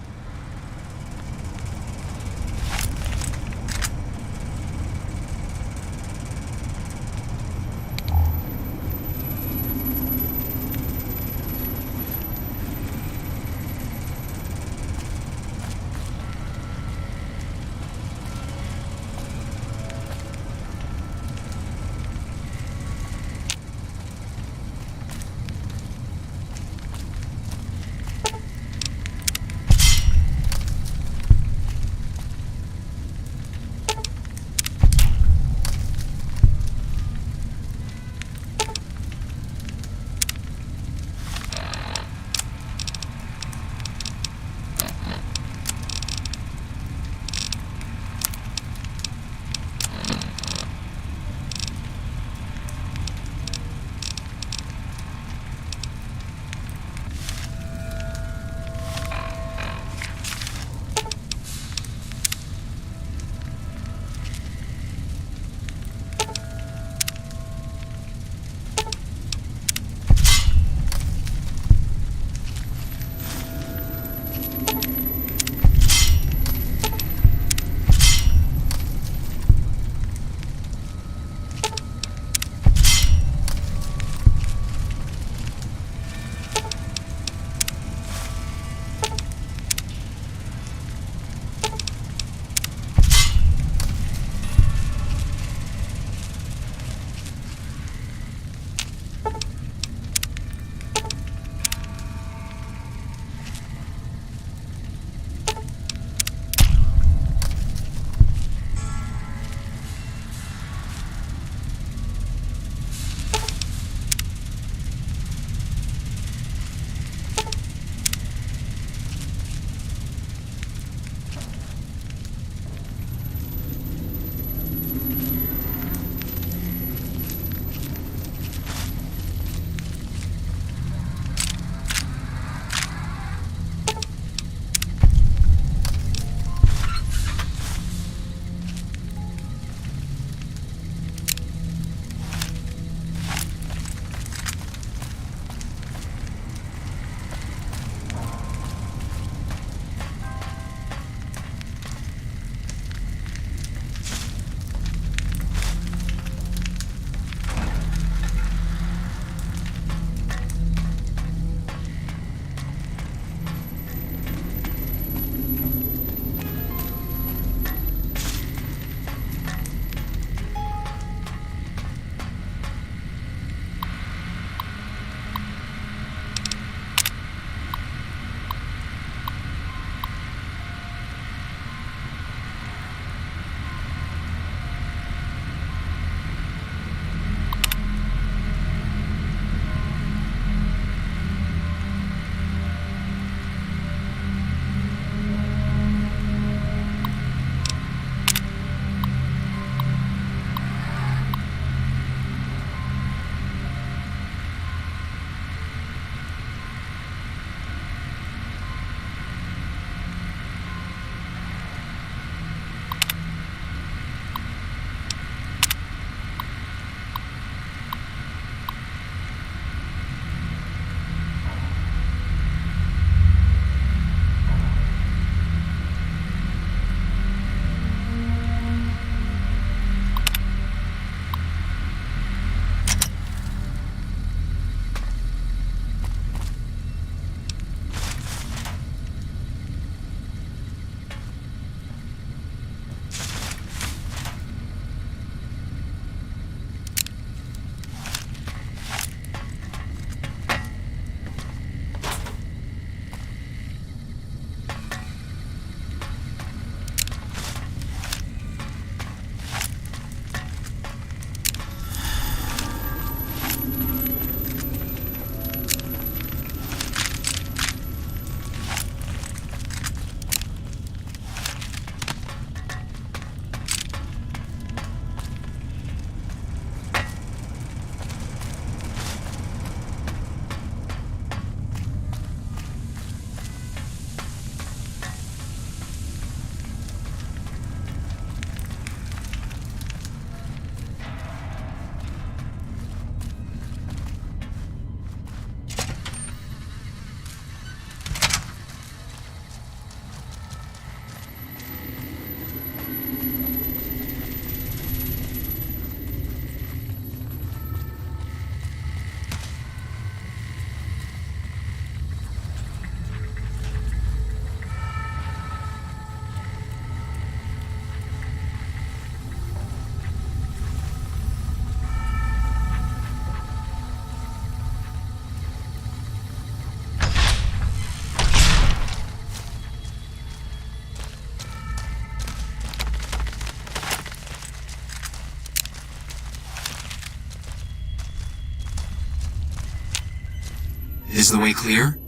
Is the way clear?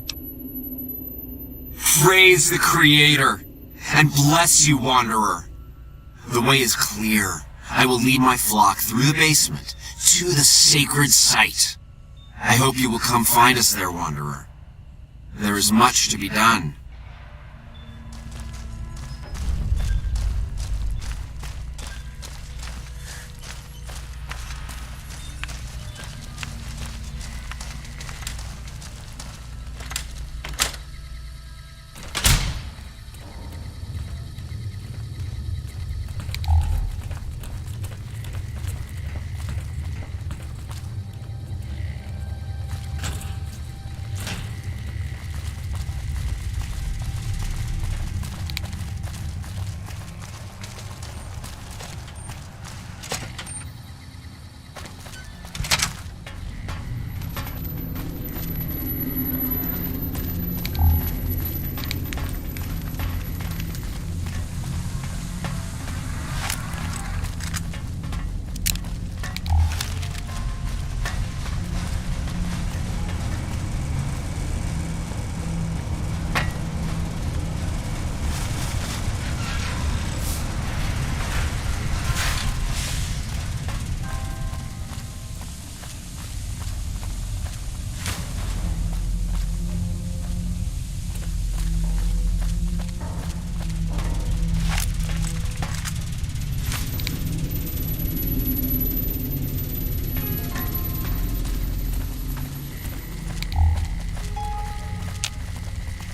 Praise the Creator, and bless you, Wanderer. The way is clear. I will lead my flock through the basement to the sacred site. I hope you will come find us there, Wanderer. There is much to be done.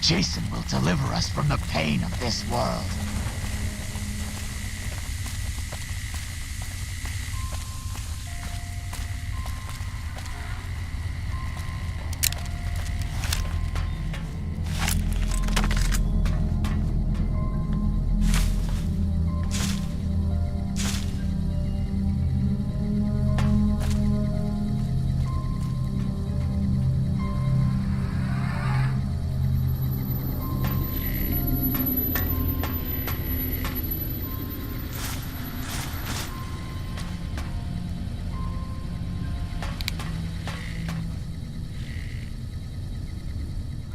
Jason will deliver us from the pain of this world.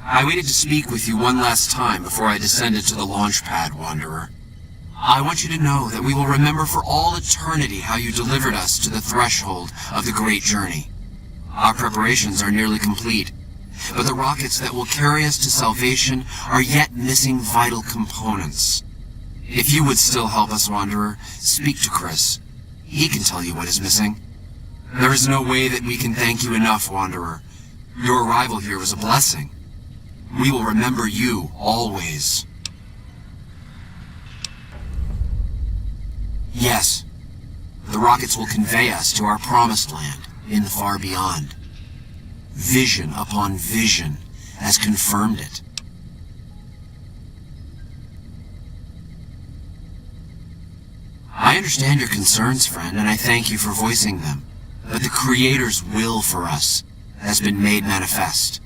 I waited to speak with you one last time before I descended to the launch pad, Wanderer. I want you to know that we will remember for all eternity how you delivered us to the threshold of the great journey. Our preparations are nearly complete, but the rockets that will carry us to salvation are yet missing vital components. If you would still help us, Wanderer, speak to Chris. He can tell you what is missing. There is no way that we can thank you enough, Wanderer. Your arrival here was a blessing. We will remember you always. Yes, the rockets will convey us to our promised land in the far beyond. Vision upon vision has confirmed it. I understand your concerns, friend, and I thank you for voicing them. But the Creator's will for us has been made manifest.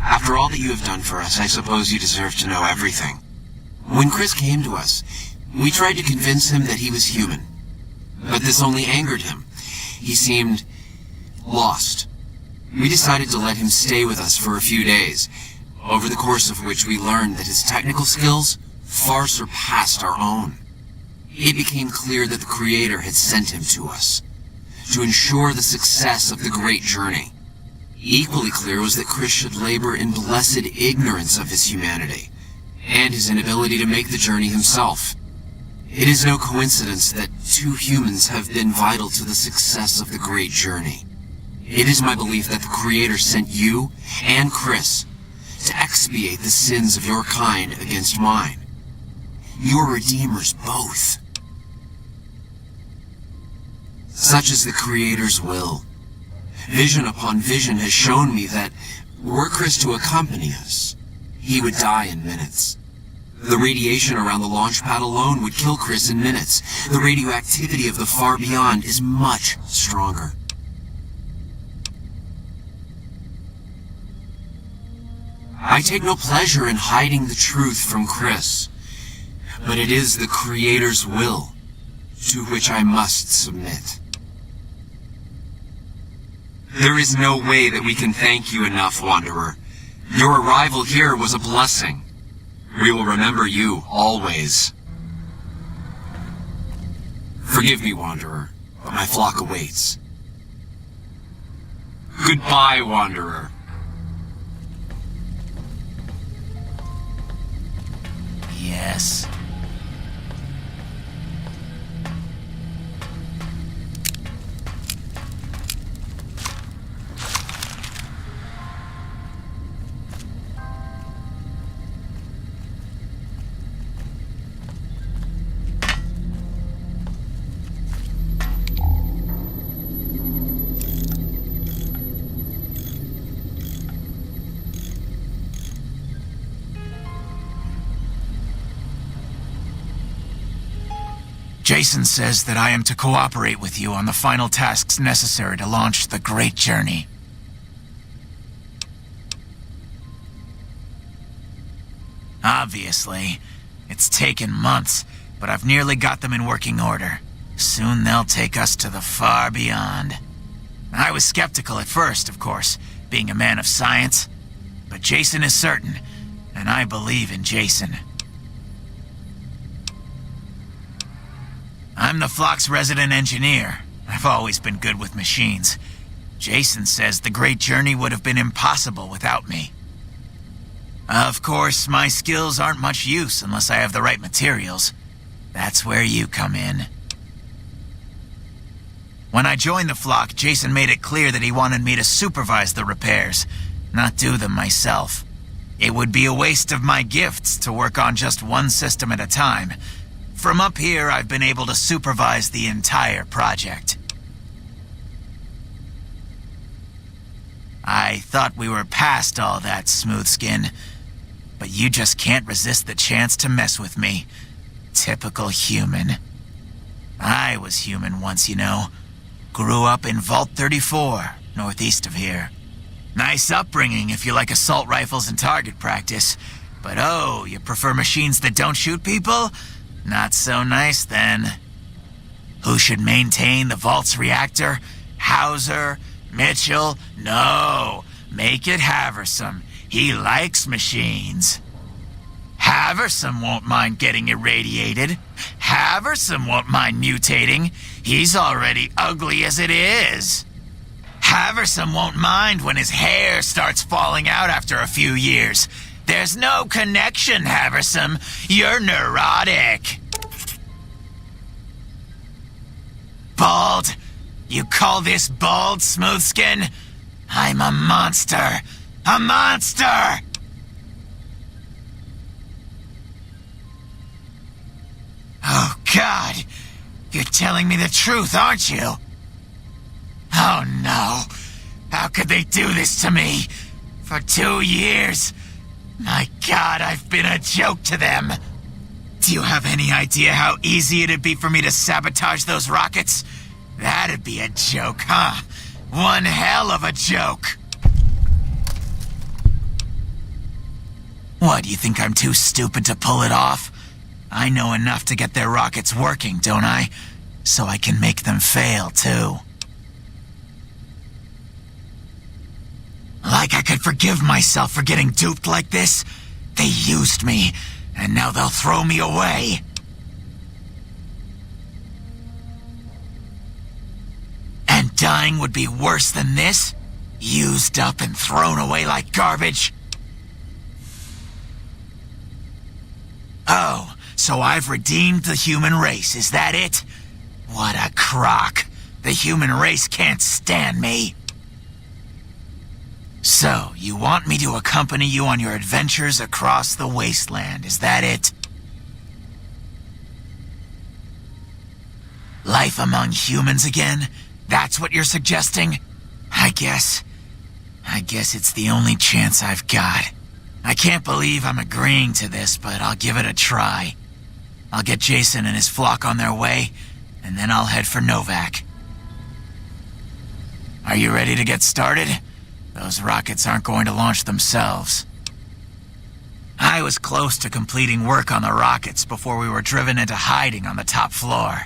After all that you have done for us, I suppose you deserve to know everything. When Chris came to us, we tried to convince him that he was human. But this only angered him. He seemed lost. We decided to let him stay with us for a few days, over the course of which we learned that his technical skills far surpassed our own. It became clear that the Creator had sent him to us, to ensure the success of the great journey. Equally clear was that Chris should labor in blessed ignorance of his humanity, and his inability to make the journey himself. It is no coincidence that two humans have been vital to the success of the great journey. It is my belief that the Creator sent you and Chris to expiate the sins of your kind against mine. Your redeemers both. Such is the Creator's will. Vision upon vision has shown me that, were Chris to accompany us, he would die in minutes. The radiation around the launch pad alone would kill Chris in minutes. The radioactivity of the far beyond is much stronger. I take no pleasure in hiding the truth from Chris, but it is the Creator's will to which I must submit. There is no way that we can thank you enough, Wanderer. Your arrival here was a blessing. We will remember you, always. Forgive me, Wanderer, but my flock awaits. Goodbye, Wanderer. Yes. Jason says that I am to cooperate with you on the final tasks necessary to launch the Great Journey. Obviously, it's taken months, but I've nearly got them in working order. Soon they'll take us to the far beyond. I was skeptical at first, of course, being a man of science, but Jason is certain, and I believe in Jason. I'm the flock's resident engineer. I've always been good with machines. Jason says the Great Journey would have been impossible without me. Of course, my skills aren't much use unless I have the right materials. That's where you come in. When I joined the flock, Jason made it clear that he wanted me to supervise the repairs, not do them myself. It would be a waste of my gifts to work on just one system at a time. From up here, I've been able to supervise the entire project. I thought we were past all that, Smoothskin, but you just can't resist the chance to mess with me. Typical human. I was human once, you know. Grew up in Vault 34, northeast of here. Nice upbringing if you like assault rifles and target practice. But oh, you prefer machines that don't shoot people? Not so nice, then. Who should maintain the Vault's reactor? Hauser? Mitchell? No. Make it Haversam. He likes machines. Haversam won't mind getting irradiated. Haversam won't mind mutating. He's already ugly as it is. Haversam won't mind when his hair starts falling out after a few years. There's no connection, Haversam. You're neurotic. Bald? You call this bald, Smoothskin? I'm a monster. A monster! Oh, God. You're telling me the truth, aren't you? Oh, no. How could they do this to me? For 2 years. My God, I've been a joke to them. Do you have any idea how easy it'd be for me to sabotage those rockets? That'd be a joke, huh? One hell of a joke. What, you think I'm too stupid to pull it off? I know enough to get their rockets working, don't I? So I can make them fail, too. Like I could forgive myself for getting duped like this? They used me, and now they'll throw me away. And dying would be worse than this? Used up and thrown away like garbage? Oh, so I've redeemed the human race, is that it? What a crock. The human race can't stand me. So, you want me to accompany you on your adventures across the wasteland, is that it? Life among humans again? That's what you're suggesting? I guess it's the only chance I've got. I can't believe I'm agreeing to this, but I'll give it a try. I'll get Jason and his flock on their way, and then I'll head for Novak. Are you ready to get started? Those rockets aren't going to launch themselves. I was close to completing work on the rockets before we were driven into hiding on the top floor.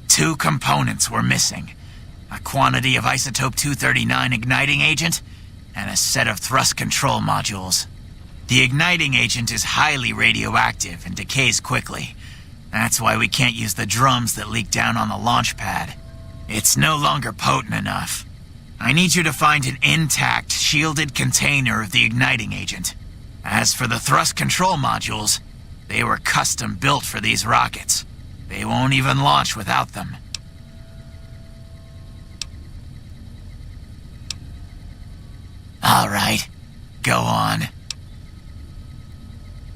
2 components were missing. a quantity of isotope 239 igniting agent, and a set of thrust control modules. The igniting agent is highly radioactive and decays quickly. That's why we can't use the drums that leak down on the launch pad. It's no longer potent enough. I need you to find an intact, shielded container of the igniting agent. As for the thrust control modules, they were custom built for these rockets. They won't even launch without them. All right, go on.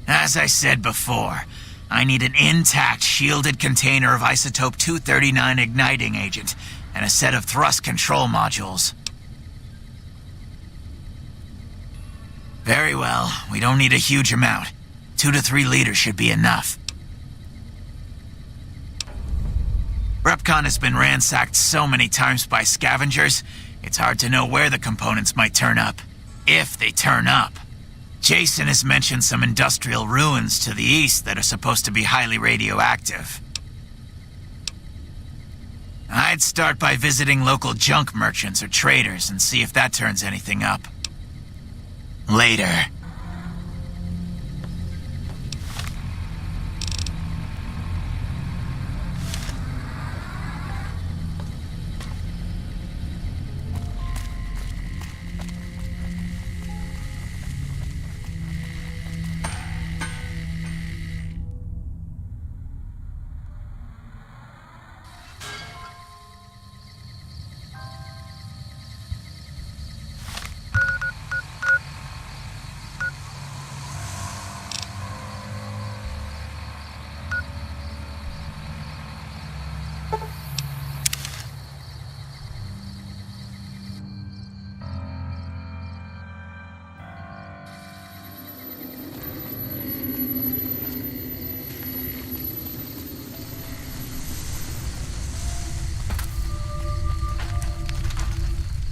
As I said before, I need an intact, shielded container of isotope 239 igniting agent and a set of thrust control modules. Very well, we don't need a huge amount. 2 to 3 liters should be enough. Repcon has been ransacked so many times by scavengers, it's hard to know where the components might turn up. If they turn up. Jason has mentioned some industrial ruins to the east that are supposed to be highly radioactive. I'd start by visiting local junk merchants or traders and see if that turns anything up. Later.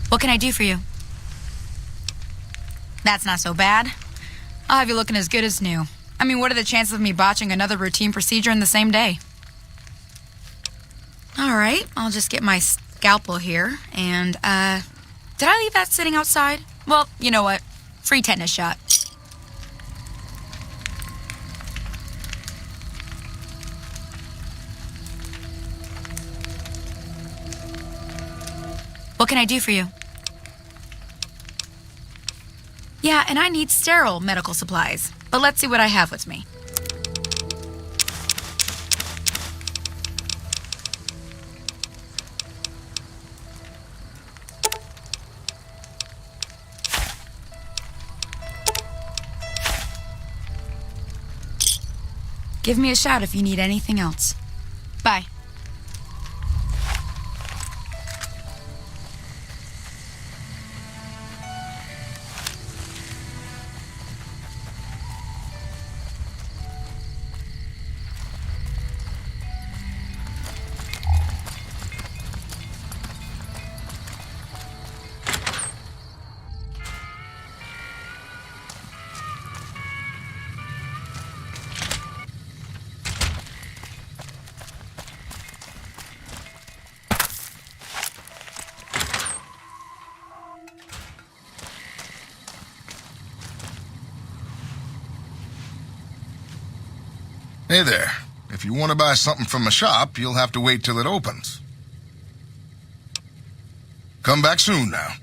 What can I do for you? That's not so bad. I'll have you looking as good as new. I mean, what are the chances of me botching another routine procedure in the same day? All right, I'll just get my scalpel here. And, did I leave that sitting outside? Well, you know what? Free tetanus shot. What can I do for you? Yeah, and I need sterile medical supplies. But let's see what I have with me. Give me a shout if you need anything else. Bye. Hey there. If you want to buy something from a shop, you'll have to wait till it opens. Come back soon now.